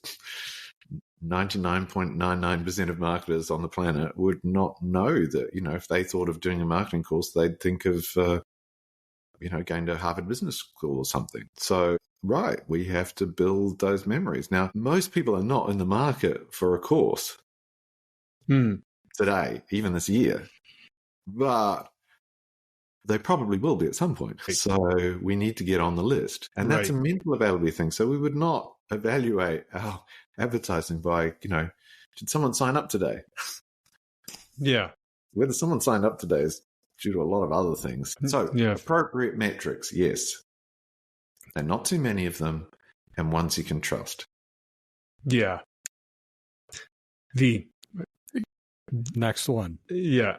99.99% of marketers on the planet would not know that, if they thought of doing a marketing course, they'd think of, going to Harvard Business School or something. So, right, we have to build those memories. Now, most people are not in the market for a course today, even this year, but they probably will be at some point. So we need to get on the list. And that's a mental availability thing. So we would not evaluate our advertising by, did someone sign up today? Yeah. Whether someone signed up today is due to a lot of other things. So appropriate metrics, yes. And not too many of them, and ones you can trust. Yeah. The next one. Yeah.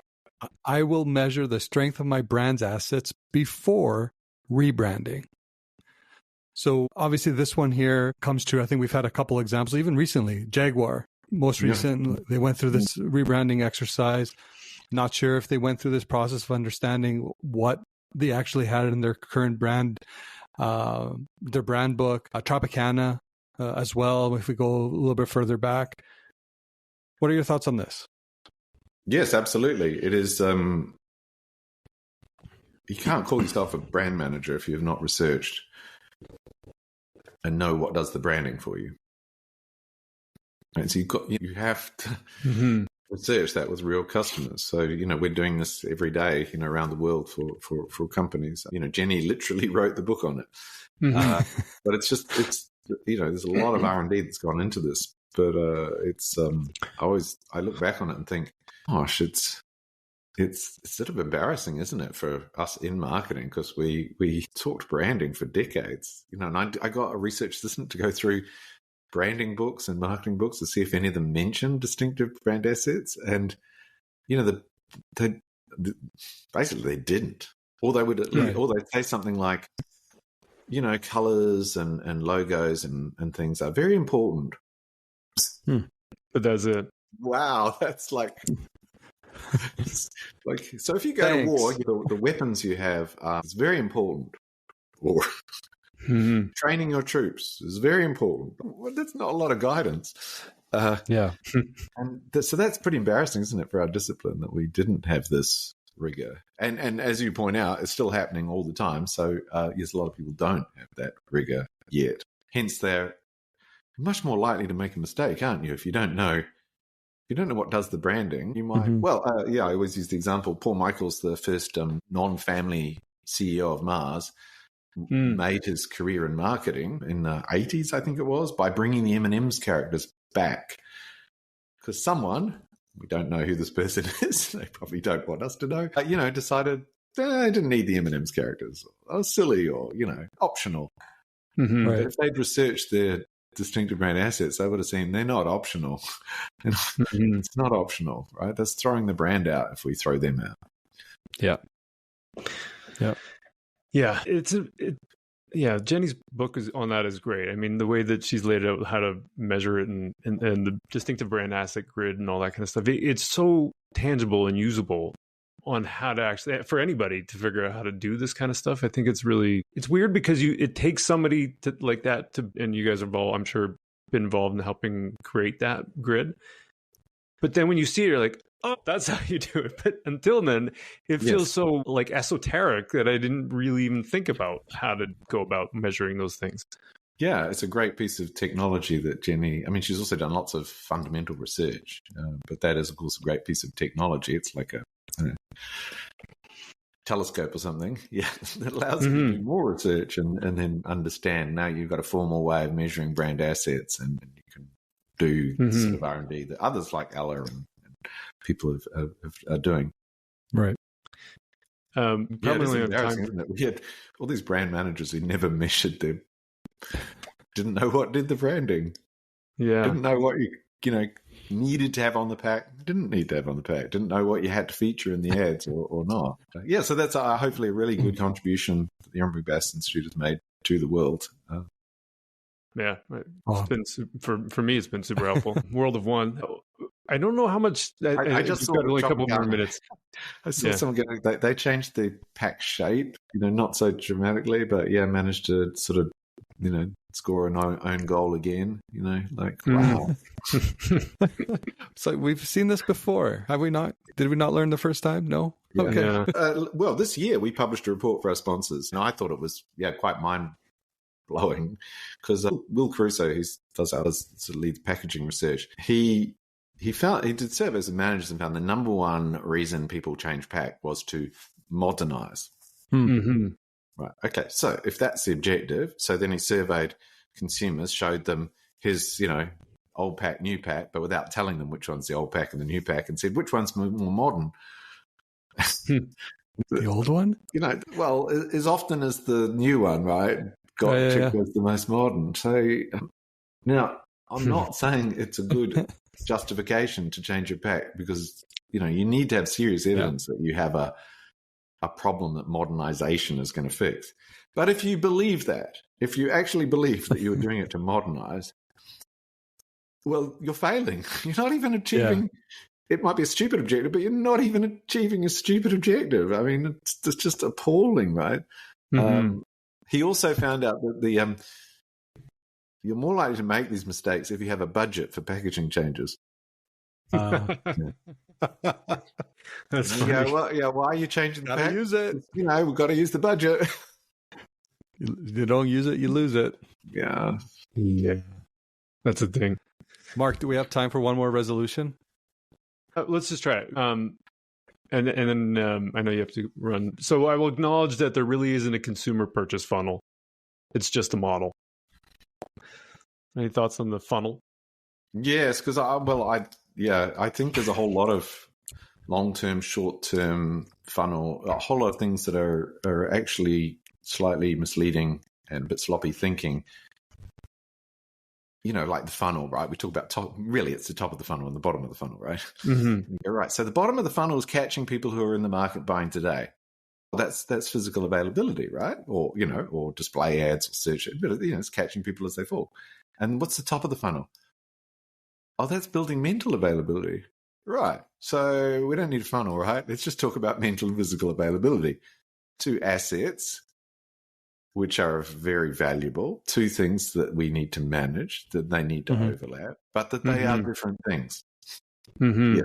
I will measure the strength of my brand's assets before rebranding. So obviously this one here comes to, I think we've had a couple examples, even recently, Jaguar, most recent, they went through this rebranding exercise. Not sure if they went through this process of understanding what they actually had in their current brand, their brand book, Tropicana as well, if we go a little bit further back. What are your thoughts on this? Yes, absolutely. It is, you can't call yourself a brand manager if you have not researched and know what does the branding for you. And so you have to research that with real customers. So, we're doing this every day, around the world for companies. Jenny literally wrote the book on it. But it's there's a lot of R&D that's gone into this. But I look back on it and think, gosh, it's sort of embarrassing, isn't it, for us in marketing, because we talked branding for decades. And I got a research assistant to go through branding books and marketing books to see if any of them mentioned distinctive brand assets, and basically they didn't, or they would or they'd say something like, colors and logos and things are very important. But that's it. Wow, that's like so if you go to war, the weapons you have is very important. Or training your troops is very important. Well, that's not a lot of guidance. And so that's pretty embarrassing, isn't it, for our discipline, that we didn't have this rigor. And as you point out, it's still happening all the time. So yes, a lot of people don't have that rigor yet. Hence, they're much more likely to make a mistake, aren't you? If you don't know what does the branding, you might. I always use the example. Paul Michaels, the first non-family CEO of Mars, made his career in marketing in the 80s, I think it was, by bringing the M&M's characters back. Because someone, we don't know who this person is, they probably don't want us to know, decided I didn't need the M&M's characters. I was silly or, optional. But if they'd researched their distinctive brand assets, they would have seen they're not optional. It's not optional, right? That's throwing the brand out if we throw them out. Yeah, Jenny's book on that is great. I mean, the way that she's laid out how to measure it and the distinctive brand asset grid and all that kind of stuff, it's so tangible and usable on how to actually, for anybody to figure out how to do this kind of stuff. I think it's weird because it takes somebody to like that to, and you guys have all, I'm sure, been involved in helping create that grid. But then when you see it, you're like, oh, that's how you do it. But until then, it feels so like esoteric that I didn't really even think about how to go about measuring those things. Yeah, it's a great piece of technology that Jenny, I mean, she's also done lots of fundamental research, but that is, of course, a great piece of technology. It's like a telescope or something. Yeah, that allows you to do more research and then understand. Now you've got a formal way of measuring brand assets, and you can do the sort of R&D that others like Ella and people are doing. Right. Probably embarrassing, isn't it? We had all these brand managers who never measured them. Didn't know what did the branding. Yeah. Didn't know what you needed to have on the pack. Didn't need to have on the pack. Didn't know what you had to feature in the ads or not. Yeah, so that's hopefully a really good contribution that the Ehrenberg-Bass Institute has made to the world. Yeah, it's been for me. It's been super helpful. World of One. I don't know how much. I just got only a couple more minutes. I saw someone they changed the pack shape. Not so dramatically, but managed to sort of score an own goal again. Wow. So we've seen this before, have we not? Did we not learn the first time? No. Yeah. Okay. Yeah. Well, this year we published a report for our sponsors, and I thought it was quite mind-blowing because Will Caruso, who does ours, sort of leads packaging research, he did surveys of managers and found the number one reason people change pack was to modernize. Mm-hmm. Right. Okay. So if that's the objective, so then he surveyed consumers, showed them his, old pack, new pack, but without telling them which one's the old pack and the new pack, and said which one's more modern. The old one? Well, as often as the new one, right, was the most modern. So now I'm not saying it's a good justification to change your pack because, you need to have serious evidence that you have a problem that modernization is going to fix. But if you believe that, if you actually believe that you're doing it to modernize, well, you're failing. You're not even achieving. It might be a stupid objective, but you're not even achieving a stupid objective. I mean, it's just appalling, right? Mm-hmm. He also found out that you're more likely to make these mistakes if you have a budget for packaging changes. That's funny. Why are you changing the pack? Use it. We've got to use the budget. You don't use it, you lose it. Yeah. That's a thing. Mark, do we have time for one more resolution? Let's just try it. And then I know you have to run. So I will acknowledge that there really isn't a consumer purchase funnel. It's just a model. Any thoughts on the funnel? Yes, because I think there's a whole lot of long-term, short-term funnel, a whole lot of things that are actually slightly misleading and a bit sloppy thinking. Like the funnel, right? We talk about really it's the top of the funnel and the bottom of the funnel, right? Mm-hmm. You're right. So the bottom of the funnel is catching people who are in the market buying today. That's physical availability, right? Or, or display ads or search, but it's catching people as they fall. And what's the top of the funnel? Oh, that's building mental availability. Right. So we don't need a funnel, right? Let's just talk about mental and physical availability. Two assets, which are very valuable, two things that we need to manage, that they need to overlap, but that they are different things. Mm-hmm.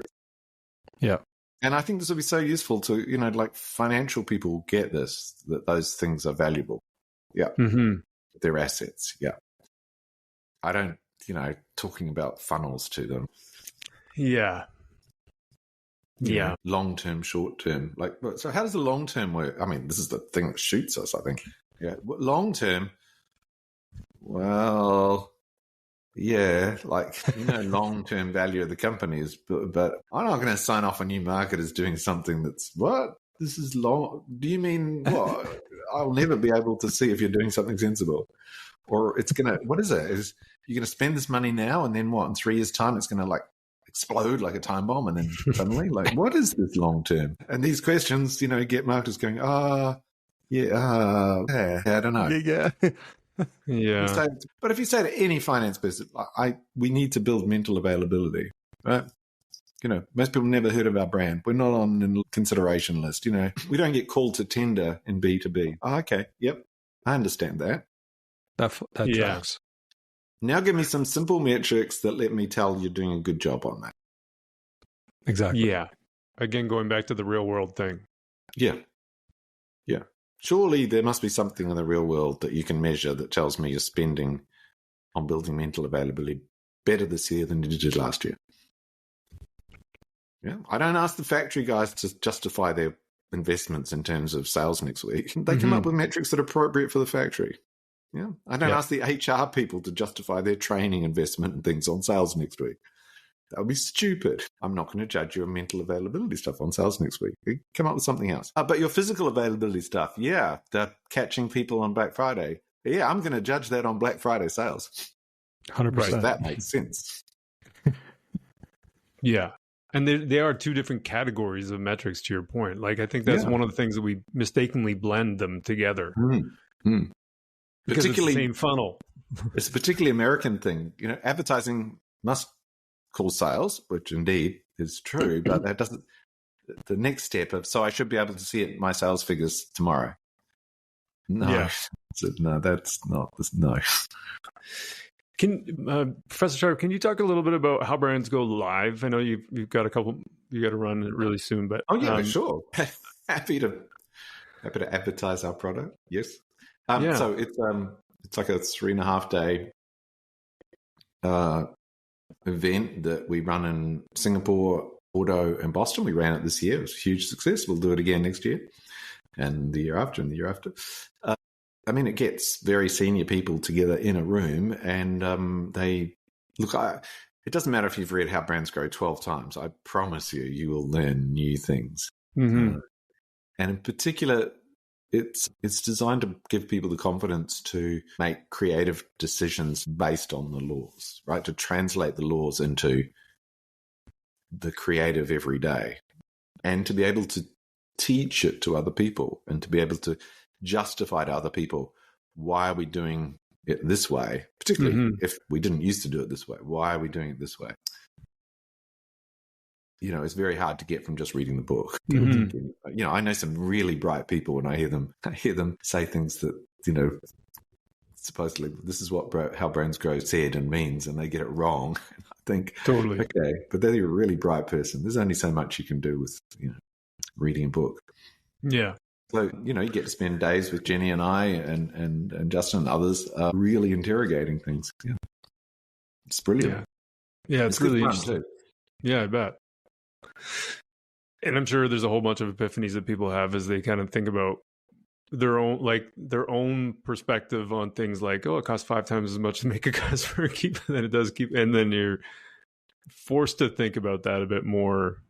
Yeah. And I think this will be so useful to, like financial people get this, that those things are valuable. Yeah. Mm-hmm. They're assets. Yeah. I don't, talking about funnels to them. Yeah. Yeah. Long-term, short-term. So how does the long-term work? I mean, this is the thing that shoots us, I think. Yeah. Long-term, well, yeah, long-term value of the company is, but I'm not going to sign off a new marketers doing something that's, what? This is long. Do you mean what? I'll never be able to see if you're doing something sensible. Or it's going to, what is it? Is you're going to spend this money now and then what? In 3 years' time, it's going to explode like a time bomb. And then suddenly, what is this long term? And these questions, get marketers going, I don't know. Yeah. Yeah. But if you say to any finance business, we need to build mental availability, right? Most people never heard of our brand. We're not on the consideration list. We don't get called to tender in B2B. Oh, okay. Yep. I understand that. That tracks. Now give me some simple metrics that let me tell you're doing a good job on that. Exactly. Yeah. Again, going back to the real world thing. Yeah. Yeah. Surely there must be something in the real world that you can measure that tells me you're spending on building mental availability better this year than you did last year. Yeah. I don't ask the factory guys to justify their investments in terms of sales next week. They come up with metrics that are appropriate for the factory. Yeah. I don't ask the HR people to justify their training investment and things on sales next week. That would be stupid. I'm not going to judge your mental availability stuff on sales next week. Come up with something else. But your physical availability stuff, yeah, the catching people on Black Friday. Yeah, I'm going to judge that on Black Friday sales. 100%. That makes sense. Yeah. And they are two different categories of metrics, to your point. Like, I think that's one of the things that we mistakenly blend them together. Because Particularly, it's the same funnel. It's a particularly American thing. You know, advertising must cause sales, which indeed is true, but that doesn't, the next step of, so I should be able to see it in my sales figures tomorrow. No, no, that's not, no. Can Professor Sharp, can you talk a little bit about how brands go live? I know you've got a couple, you got to run it really soon, but sure. happy to advertise our product. Yes. So it's like a 3.5 day event that we run in Singapore, Bordeaux, and Boston. We ran it this year. It was a huge success. We'll do it again next year, and the year after, and the year after. I mean, it gets very senior people together in a room, and they look. It doesn't matter if you've read How Brands Grow 12 times. I promise you will learn new things. And in particular, it's designed to give people the confidence to make creative decisions based on the laws, right? To translate the laws into the creative every day, and to be able to teach it to other people, and to be able to justify to other people, why are we doing it this way? Particularly if we didn't used to do it this way. Why are we doing it this way? You know, it's very hard to get from just reading the book. You know, I know some really bright people, and I hear them say things that, you know, supposedly this is what How Brands Grow said and means, and they get it wrong. I think, totally. Okay, but they're a really bright person. There's only so much you can do with, you know, reading a book. Yeah. So, you know, you get to spend days with Jenny and I and Justin and others really interrogating things. Yeah. It's brilliant. Yeah, it's really interesting. Too. Yeah, I bet. And I'm sure there's a whole bunch of epiphanies that people have as they kind of think about their own perspective on things like, oh, it costs 5 times as much to make a customer keep than it does keep. And then you're forced to think about that a bit more,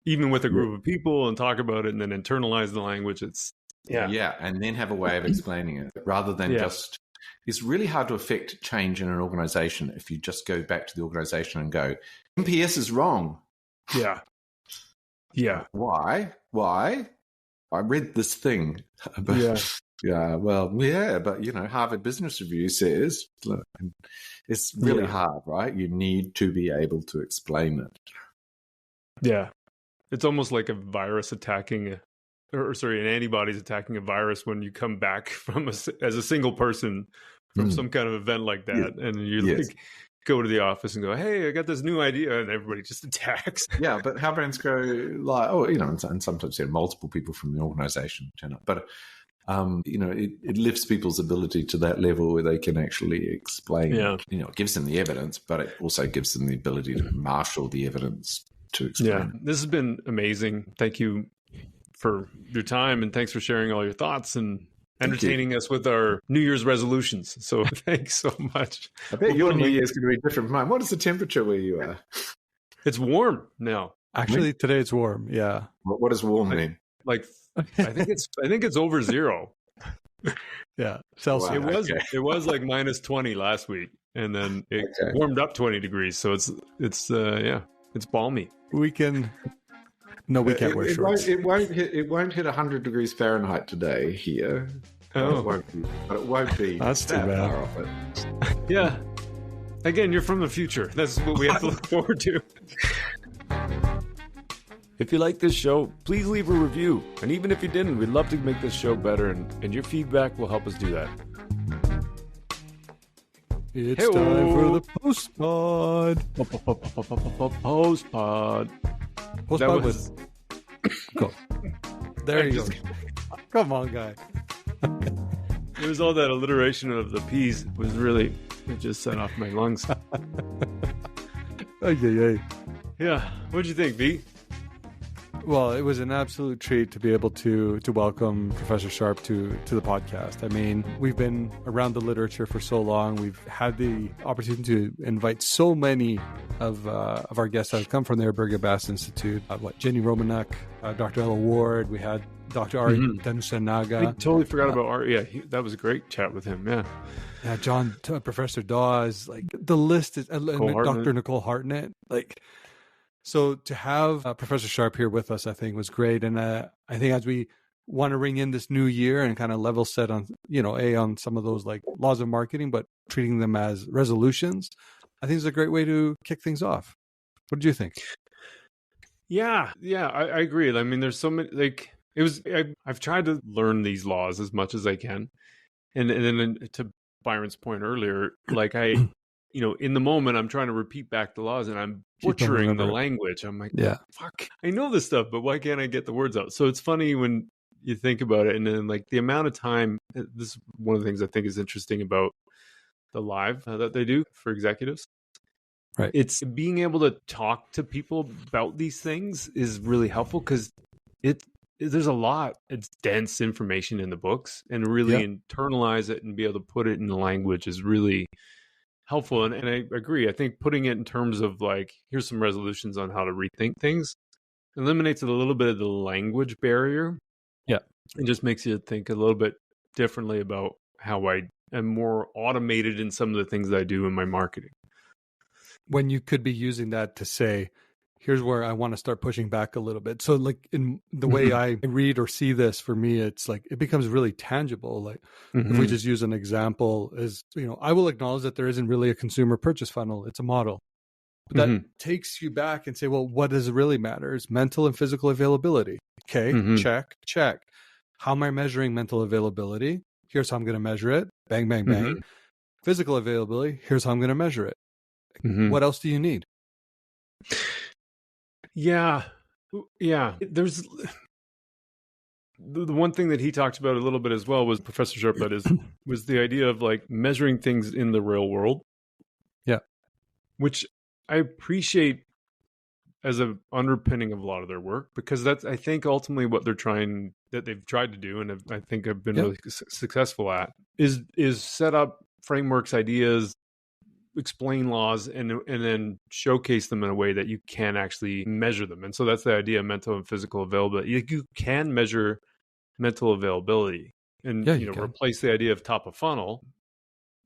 even with a group of people, and talk about it and then internalize the language. And then have a way of explaining it rather than just, it's really hard to affect change in an organization if you just go back to the organization and go, MPS is wrong. Yeah. Yeah. Why? I read this thing. But, but, you know, Harvard Business Review says, look, it's really hard, right? You need to be able to explain it. Yeah. It's almost like a virus attacking, an antibody's attacking a virus when you come back from as a single person from some kind of event like that. Yeah. And you like go to the office and go, hey, I got this new idea, and everybody just attacks. Yeah, but How Brands Grow, like, you know, and sometimes there are multiple people from the organization turn up. But, you know, it lifts people's ability to that level where they can actually explain, you know, it gives them the evidence, but it also gives them the ability to marshal the evidence to explain. Yeah, this has been amazing. Thank you for your time, and thanks for sharing all your thoughts and entertaining us with our New Year's resolutions. So thanks so much. I bet your New Year's going to be different from mine. What is the temperature where you are? It's warm now. Actually, today it's warm. Yeah. What does warm mean? Like, I think it's over 0. Yeah. Celsius. Wow, it was like minus 20 last week, and then it warmed up 20 degrees. So it's balmy. We can't wear shorts. It won't hit 100 degrees Fahrenheit today here. Oh, it won't be. That's too bad. Far off it. Yeah. Again, you're from the future. That's what we have to look forward to. If you like this show, please leave a review. And even if you didn't, we'd love to make this show better, and your feedback will help us do that. It's time for the post pod. Post pod. Go. There you go. Come on, guy. It was all that alliteration of the P's was really, it just set off my lungs. Yeah. What'd you think, V? Well, it was an absolute treat to be able to welcome Professor Sharp to the podcast. I mean, we've been around the literature for so long. We've had the opportunity to invite so many of our guests that have come from the Ehrenberg-Bass Institute. Jenny Romanek, Dr. Ella Ward. We had Dr. Ari Danusanaga. I totally forgot about Ari. Yeah, that was a great chat with him. Yeah. Yeah, Professor Dawes. Like the list is Dr. Nicole Hartnett. Like. So to have Professor Sharp here with us, I think was great. And I think as we want to ring in this new year and kind of level set on, on some of those like laws of marketing, but treating them as resolutions, I think it's a great way to kick things off. What did you think? Yeah, I agree. I mean, there's so many, I've tried to learn these laws as much as I can. And then to Byron's point earlier, like in the moment, I'm trying to repeat back the laws and I'm butchering the language. I'm like, fuck, I know this stuff, but why can't I get the words out? So it's funny when you think about it. And then like the amount of time, this is one of the things I think is interesting about the live that they do for executives. Right. It's being able to talk to people about these things is really helpful because there's a lot. It's dense information in the books and really internalize it and be able to put it in the language is really helpful. And I agree. I think putting it in terms of like, here's some resolutions on how to rethink things eliminates a little bit of the language barrier. Yeah. And just makes you think a little bit differently about how I am more automated in some of the things that I do in my marketing. When you could be using that to say, here's where I want to start pushing back a little bit. So like in the way I read or see this, for me, it's like, it becomes really tangible. Like if we just use an example is, I will acknowledge that there isn't really a consumer purchase funnel. It's a model. But that takes you back and say, well, what does really matter? It's mental and physical availability. Okay, check. How am I measuring mental availability? Here's how I'm going to measure it. Bang, bang, bang. Physical availability. Here's how I'm going to measure it. What else do you need? Yeah. There's the one thing that he talked about a little bit as well was Professor Sharp, was the idea of like measuring things in the real world. Yeah. Which I appreciate as an underpinning of a lot of their work, because that's, I think, ultimately what they've tried to do, and I think have been really successful at, is set up frameworks, ideas, explain laws, and then showcase them in a way that you can actually measure them. And so that's the idea of mental and physical availability. You can measure mental availability and replace the idea of top of funnel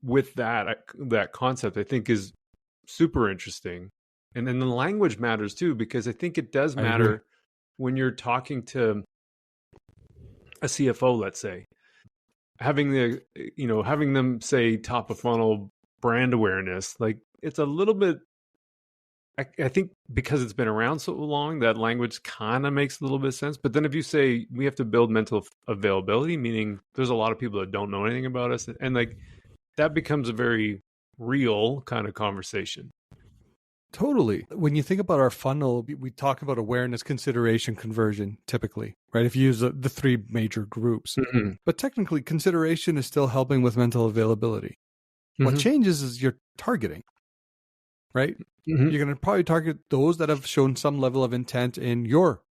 with that concept, I think is super interesting. And then the language matters too, because I think it does matter when you're talking to a CFO, let's say, having them say top of funnel brand awareness, like it's a little bit, I think because it's been around so long, that language kind of makes a little bit of sense. But then if you say we have to build mental availability, meaning there's a lot of people that don't know anything about us, and like that becomes a very real kind of conversation. Totally. When you think about our funnel, we talk about awareness, consideration, conversion, typically, right? If you use the three major groups. But technically, consideration is still helping with mental availability. What changes is your targeting, right? You're going to probably target those that have shown some level of intent in your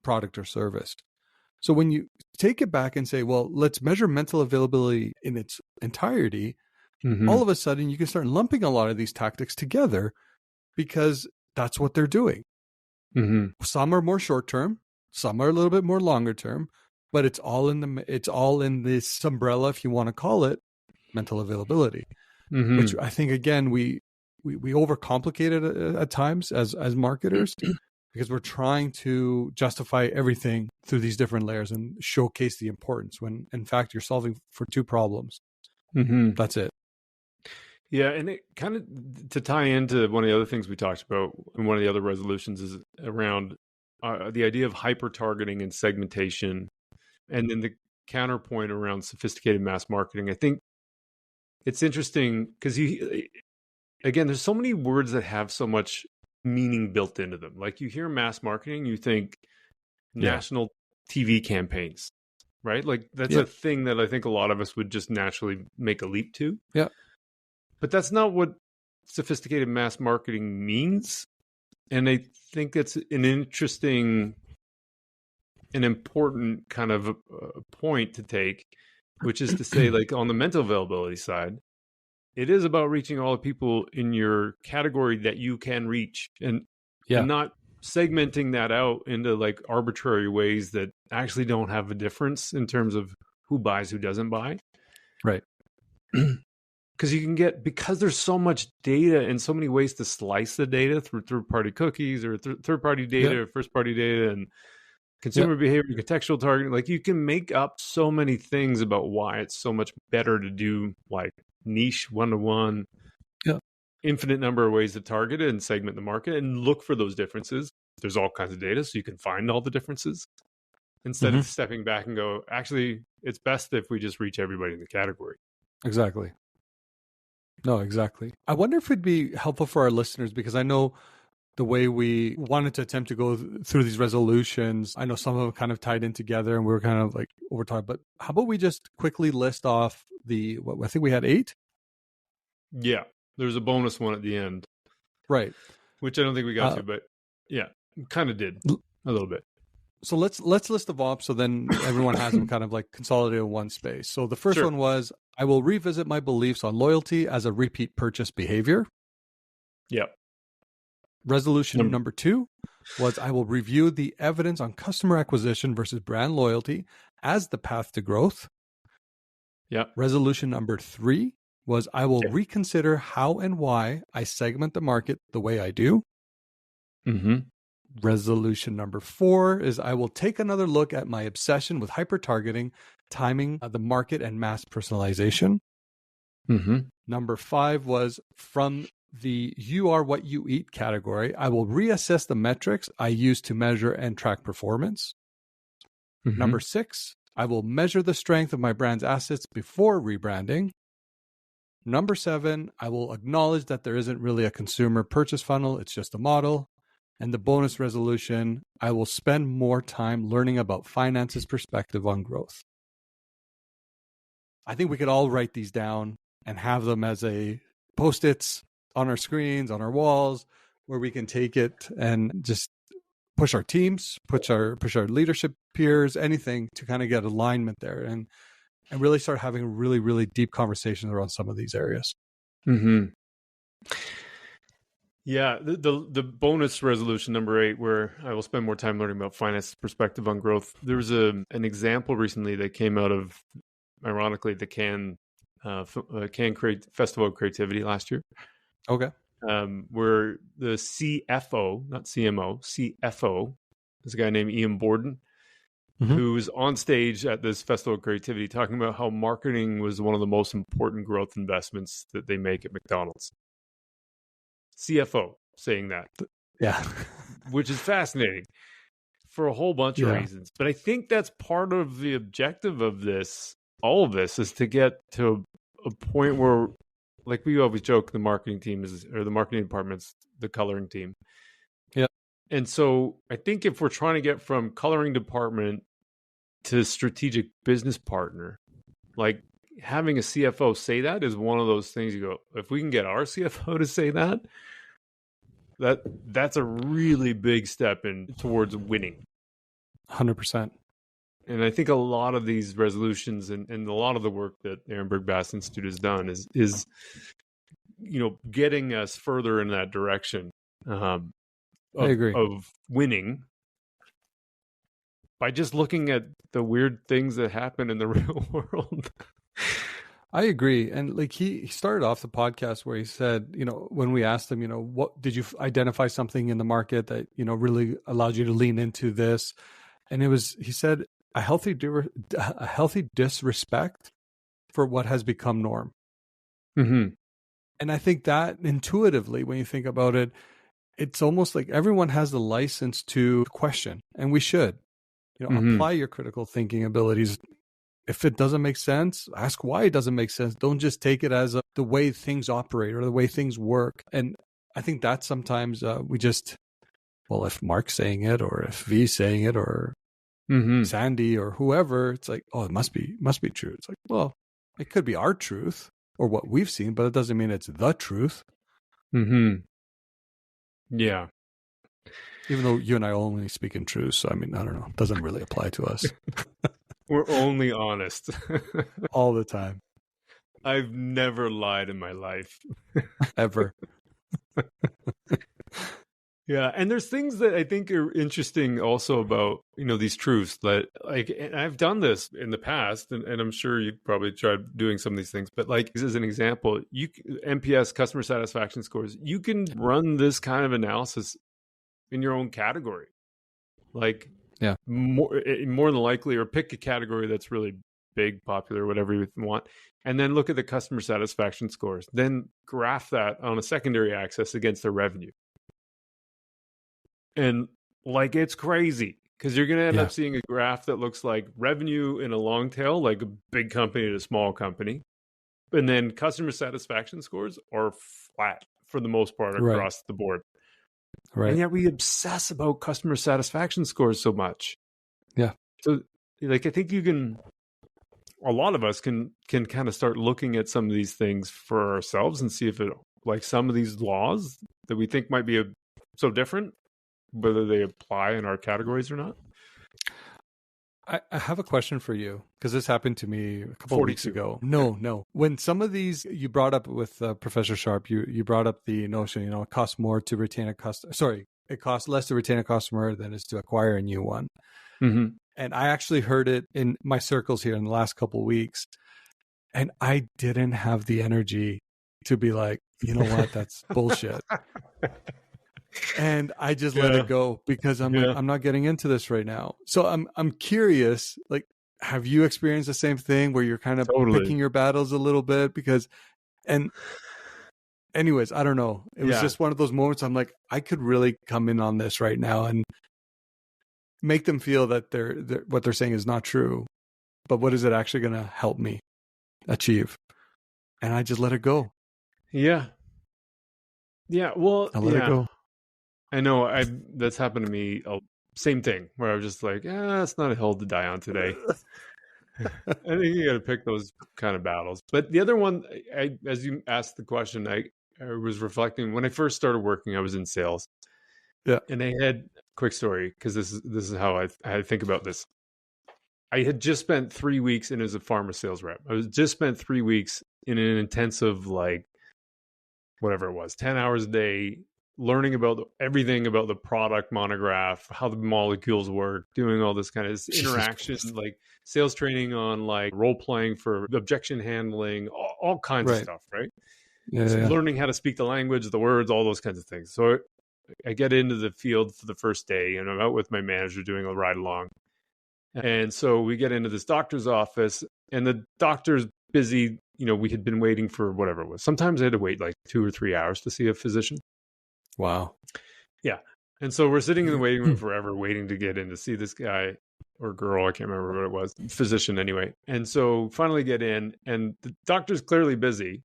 product or service. So when you take it back and say, well, let's measure mental availability in its entirety, all of a sudden you can start lumping a lot of these tactics together because that's what they're doing. Some are more short term, some are a little bit more longer term, but it's all in this umbrella, if you want to call it, mental availability. Which I think, again, we overcomplicate it at times as marketers because we're trying to justify everything through these different layers and showcase the importance when, in fact, you're solving for two problems. That's it. Yeah, and it kind of, to tie into one of the other things we talked about, and one of the other resolutions is around the idea of hyper-targeting and segmentation, and then the counterpoint around sophisticated mass marketing. I think it's interesting because again, there's so many words that have so much meaning built into them. Like you hear mass marketing, you think national TV campaigns, right? Like that's a thing that I think a lot of us would just naturally make a leap to. Yeah. But that's not what sophisticated mass marketing means. And I think it's an interesting and important kind of point to take, which is to say, like on the mental availability side, it is about reaching all the people in your category that you can reach and not segmenting that out into like arbitrary ways that actually don't have a difference in terms of who buys, who doesn't buy. Right. Because you can because there's so much data and so many ways to slice the data through third-party cookies or third-party data or first-party data and consumer behavior, contextual targeting. Like you can make up so many things about why it's so much better to do like niche one-to-one, infinite number of ways to target it and segment the market and look for those differences. There's all kinds of data, so you can find all the differences instead of stepping back and go, actually, it's best if we just reach everybody in the category. Exactly. No, exactly. I wonder if it'd be helpful for our listeners, because I know the way we wanted to attempt to go through these resolutions, I know some of them kind of tied in together and we were kind of like over time, but how about we just quickly list off I think we had 8? Yeah. There's a bonus one at the end. Right. Which I don't think we got to, but yeah, kind of did a little bit. So let's list them off so then everyone has them kind of like consolidated in one space. So the first one was, I will revisit my beliefs on loyalty as a repeat purchase behavior. Yep. Resolution number 2 was, I will review the evidence on customer acquisition versus brand loyalty as the path to growth. Yep. Resolution number 3 was, I will reconsider how and why I segment the market the way I do. Mm-hmm. Resolution number 4 is, I will take another look at my obsession with hyper-targeting, timing the market, and mass personalization. Mm-hmm. Number 5 was, from the you are what you eat category, I will reassess the metrics I use to measure and track performance. Mm-hmm. Number 6, I will measure the strength of my brand's assets before rebranding. Number 7, I will acknowledge that there isn't really a consumer purchase funnel, it's just a model. And the bonus resolution, I will spend more time learning about finance's perspective on growth. I think we could all write these down and have them as a Post-its on our screens, on our walls, where we can take it and just push our teams, push our leadership peers, anything to kind of get alignment there and really start having really, really deep conversations around some of these areas. Mm-hmm. Yeah, the bonus resolution number 8, where I will spend more time learning about finance perspective on growth. There was an example recently that came out of, ironically, the Cannes Festival of Creativity last year. Okay. Where the CFO, not CMO, CFO, is a guy named Ian Borden, who was on stage at this Festival of Creativity talking about how marketing was one of the most important growth investments that they make at McDonald's. CFO saying that. Yeah. Which is fascinating for a whole bunch of reasons. But I think that's part of the objective of this, all of this, is to get to a point where, like we always joke, the marketing team or the marketing department's the coloring team. Yeah. And so I think if we're trying to get from coloring department to strategic business partner, like having a CFO say that is one of those things you go, if we can get our CFO to say that's a really big step towards winning. 100%. And I think a lot of these resolutions and a lot of the work that Ehrenberg-Bass Institute has done is getting us further in that direction I agree. of winning by just looking at the weird things that happen in the real world. I agree. And like he started off the podcast where he said, when we asked him, what did you identify something in the market that, really allowed you to lean into this? And he said, a healthy disrespect for what has become norm. Mm-hmm. And I think that intuitively, when you think about it, it's almost like everyone has the license to question, and we should, apply your critical thinking abilities. If it doesn't make sense, ask why it doesn't make sense. Don't just take it as the way things operate or the way things work. And I think that sometimes we just, well, if Mark's saying it, or if V's saying it, or Sandy or whoever, it's like, oh, it must be true. It's like, well, it could be our truth or what we've seen, but it doesn't mean it's the truth. Yeah. Even though you and I only speak in truth, so I mean, I don't know, it doesn't really apply to us. We're only honest. All the time. I've never lied in my life. Ever. Yeah, and there's things that I think are interesting also about, these truths that, like, and I've done this in the past, and I'm sure you've probably tried doing some of these things, but like, as an example, NPS, customer satisfaction scores, you can run this kind of analysis in your own category. Like, yeah, more than likely, or pick a category that's really big, popular, whatever you want, and then look at the customer satisfaction scores, then graph that on a secondary axis against their revenue. And like, it's crazy because you're going to end up seeing a graph that looks like revenue in a long tail, like a big company to a small company. And then customer satisfaction scores are flat for the most part across the board. Right. And yet we obsess about customer satisfaction scores so much. Yeah. So like, I think a lot of us can kind of start looking at some of these things for ourselves and see if it, like, some of these laws that we think might be so different, whether they apply in our categories or not. I have a question for you, because this happened to me a couple of weeks ago. No. When some of these, you brought up with Professor Sharp, you brought up the notion, it costs more to retain a customer. Sorry, it costs less to retain a customer than it is to acquire a new one. And I actually heard it in my circles here in the last couple of weeks. And I didn't have the energy to be like, you know what, that's bullshit. And I just let it go, because I'm like, I'm not getting into this right now. So I'm curious, like, have you experienced the same thing where you're kind of picking your battles a little bit? And anyways, I don't know. It was just one of those moments. I'm like, I could really come in on this right now and make them feel that what they're saying is not true. But what is it actually going to help me achieve? And I just let it go. Yeah. Yeah. Well, I let it go. I know that's happened to me. Same thing, where I was just like, it's not a hill to die on today. I think you got to pick those kind of battles. But the other one, as you asked the question, I was reflecting when I first started working, I was in sales. Yeah. And I had, quick story, because this is how I think about this. I had just spent 3 weeks in as a pharma sales rep. I was just spent 3 weeks in an intensive, like, whatever it was, 10 hours a day, learning about everything about the product monograph, how the molecules work, doing all this kind of interaction, like sales training on, like, role playing for objection handling, all kinds of stuff, right? Learning how to speak the language, the words, all those kinds of things. So I get into the field for the first day, and I'm out with my manager doing a ride along. And so we get into this doctor's office, and the doctor's busy. We had been waiting for whatever it was. Sometimes I had to wait like 2 or 3 hours to see a physician. Wow. Yeah. And so we're sitting in the waiting room forever, waiting to get in to see this guy or girl. I can't remember what it was. Physician anyway. And so finally get in, and the doctor's clearly busy.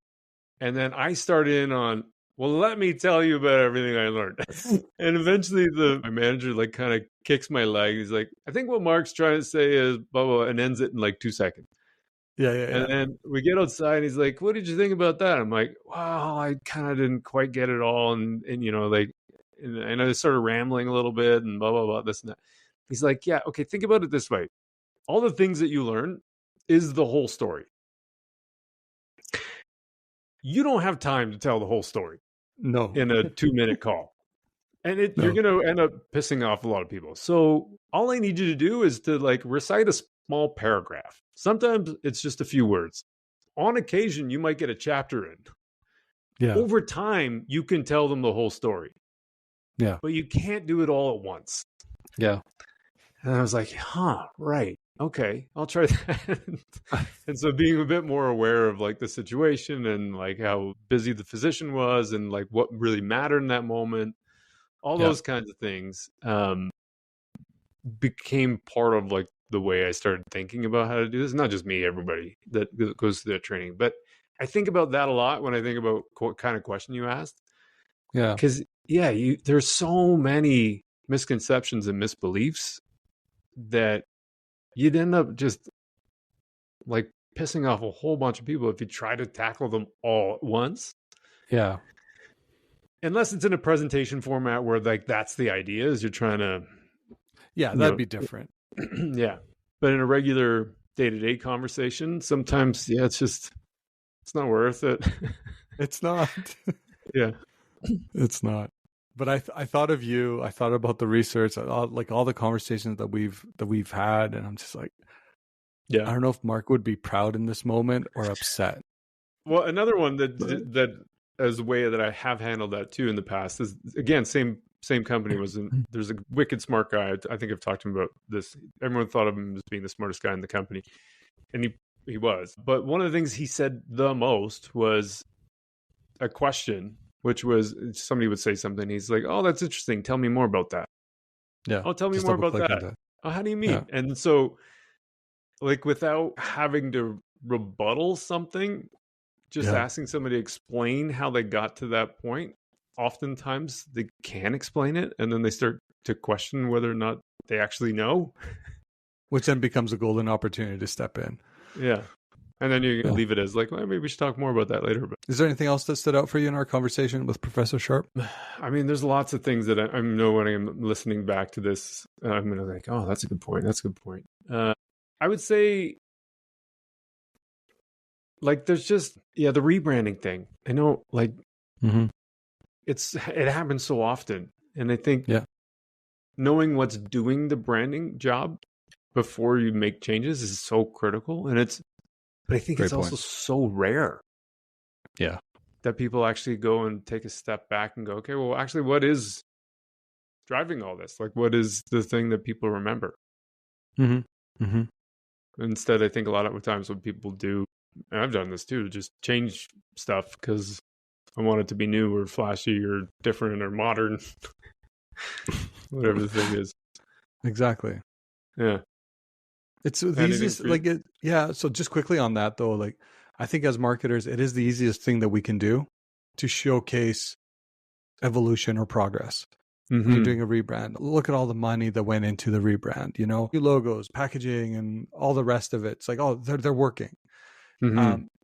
And then I start in on, well, let me tell you about everything I learned. And eventually my manager, like, kind of kicks my leg. He's like, I think what Mark's trying to say is blah, blah, and ends it in like 2 seconds. And then we get outside, and he's like, what did you think about that? I'm like, wow, I kind of didn't quite get it all. And like, and I started rambling a little bit and blah, blah, blah, this and that. He's like, yeah, okay, think about it this way. All the things that you learn is the whole story. You don't have time to tell the whole story. No. In a 2-minute call. And you're going to end up pissing off a lot of people. So all I need you to do is to, like, recite a small paragraph. Sometimes it's just a few words. On occasion, you might get a chapter in. Yeah. Over time, you can tell them the whole story. Yeah. But you can't do it all at once. Yeah. And I was like, right. Okay, I'll try that. And so being a bit more aware of, like, the situation and, like, how busy the physician was and, like, what really mattered in that moment, all those kinds of things became part of, like, the way I started thinking about how to do this. Not just me, everybody that goes through that training. But I think about that a lot when I think about what kind of question you asked. Yeah. Because, there's so many misconceptions and misbeliefs that you'd end up just like pissing off a whole bunch of people if you try to tackle them all at once. Yeah. Unless it's in a presentation format where like that's the idea is you're trying to. Yeah, that'd be different. Yeah. But in a regular day-to-day conversation, sometimes, it's not worth it. It's not. Yeah. It's not. But I thought of you. I thought about the research, like all the conversations that we've had, and I'm just like, I don't know if Mark would be proud in this moment or upset. Well, another one that as a way that I have handled that too in the past is, again, same company there's a wicked smart guy. I think I've talked to him about this. Everyone thought of him as being the smartest guy in the company, and he was. But one of the things he said the most was a question, which was somebody would say something. He's like, "Oh, that's interesting. Tell me more about that." Yeah. Oh, tell me more about that. Oh, how do you mean? Yeah. And so, like, without having to rebuttal something, just asking somebody to explain how they got to that point, oftentimes they can explain it, and then they start to question whether or not they actually know. Which then becomes a golden opportunity to step in. Yeah. And then you leave it as like, well, maybe we should talk more about that later. But is there anything else that stood out for you in our conversation with Professor Sharp? I mean, there's lots of things that I know when I'm listening back to this, I'm going to like, oh, that's a good point. That's a good point. I would say, like, there's just, the rebranding thing. I know, like, it happens so often. And I think knowing what's doing the branding job before you make changes is so critical. But I think it's also so rare. Yeah. That people actually go and take a step back and go, okay, well, actually, what is driving all this? Like, what is the thing that people remember? Instead, I think a lot of times what people do, and I've done this too, just change stuff because I want it to be new or flashy or different or modern, whatever the thing is. Exactly. Yeah. It's the easiest, so just quickly on that though, like, I think as marketers, it is the easiest thing that we can do to showcase evolution or progress. When you're doing a rebrand, look at all the money that went into the rebrand, new logos, packaging, and all the rest of it. It's like, oh, they're working.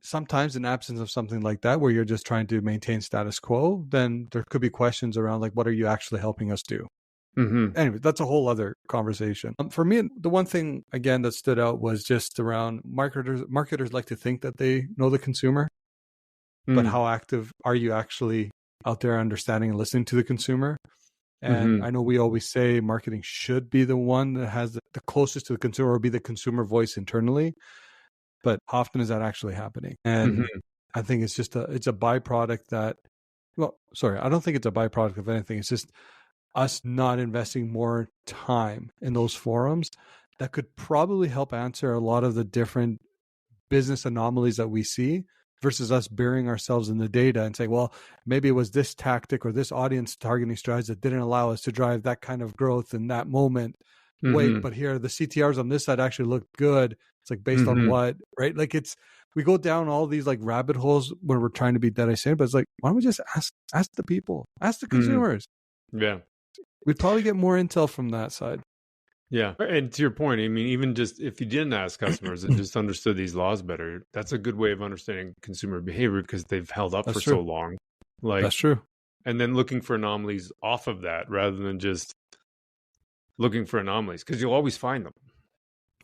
Sometimes in absence of something like that, where you're just trying to maintain status quo, then there could be questions around like, what are you actually helping us do? Anyway, that's a whole other conversation. For me, the one thing, again, that stood out was just around marketers like to think that they know the consumer, but how active are you actually out there understanding and listening to the consumer? And I know we always say marketing should be the one that has the closest to the consumer or be the consumer voice internally, but how often is that actually happening? And I think it's just it's a byproduct that, I don't think it's a byproduct of anything. It's just us not investing more time in those forums that could probably help answer a lot of the different business anomalies that we see, versus us burying ourselves in the data and saying, well, maybe it was this tactic or this audience targeting strategy that didn't allow us to drive that kind of growth in that moment. Wait, but here the CTRs on this side actually look good. It's like based on what, right? Like we go down all these like rabbit holes when we're trying to be dead but it's like, why don't we just ask the people, ask the consumers? Yeah. We'd probably get more intel from that side. Yeah. And to your point, I mean, even just if you didn't ask customers and just understood these laws better, that's a good way of understanding consumer behavior because they've held up for so long. Like, that's true. And then looking for anomalies off of that rather than just looking for anomalies, because you'll always find them.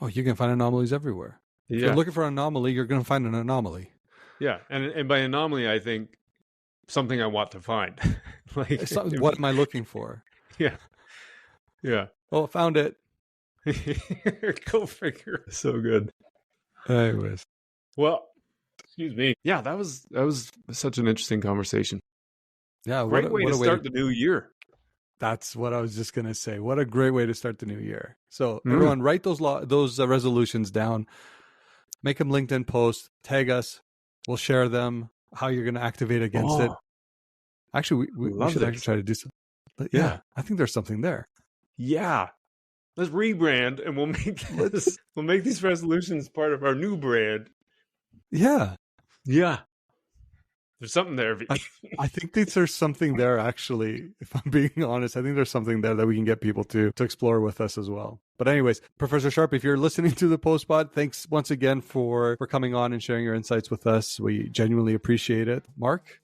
Oh, you can find anomalies everywhere. Yeah. If you're looking for an anomaly, you're going to find an anomaly. Yeah. And by anomaly, I think something I want to find. Like, what am I looking for? Yeah. Yeah. Oh, found it. Go figure. So good. Anyways. Well, excuse me. Yeah, that was such an interesting conversation. Yeah. Great way to start the new year. That's what I was just going to say. What a great way to start the new year. So everyone, write those resolutions down, make them LinkedIn posts, tag us. We'll share them, how you're going to activate against it. Actually, we should actually try to do something. Yeah, I think there's something there. Yeah. Let's rebrand and we'll make these resolutions part of our new brand. Yeah. Yeah. There's something there. I think there's something there, actually, if I'm being honest. I think there's something there that we can get people to explore with us as well. But anyways, Professor Sharp, if you're listening to the Postpod, thanks once again for coming on and sharing your insights with us. We genuinely appreciate it. Mark,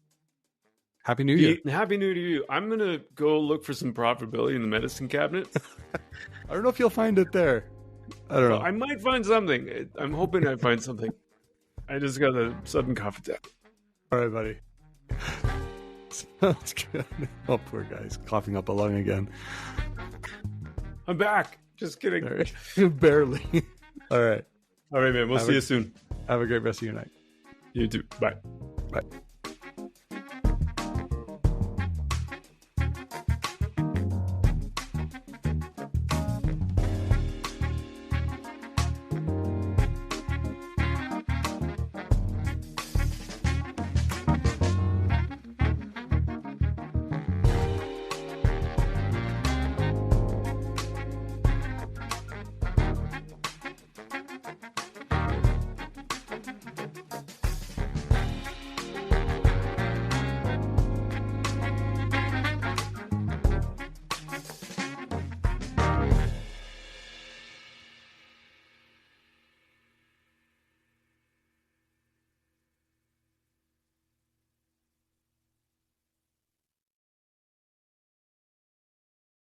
Happy New Year. Happy New Year to you. I'm going to go look for some profitability in the medicine cabinet. I don't know if you'll find it there. I don't know. I might find something. I'm hoping I find something. I just got a sudden cough attack. All right, buddy. Sounds good. Oh, poor guy's coughing up a lung again. I'm back. Just kidding. Right. Barely. All right. All right, man. We'll see you soon. Have a great rest of your night. You too. Bye. Bye.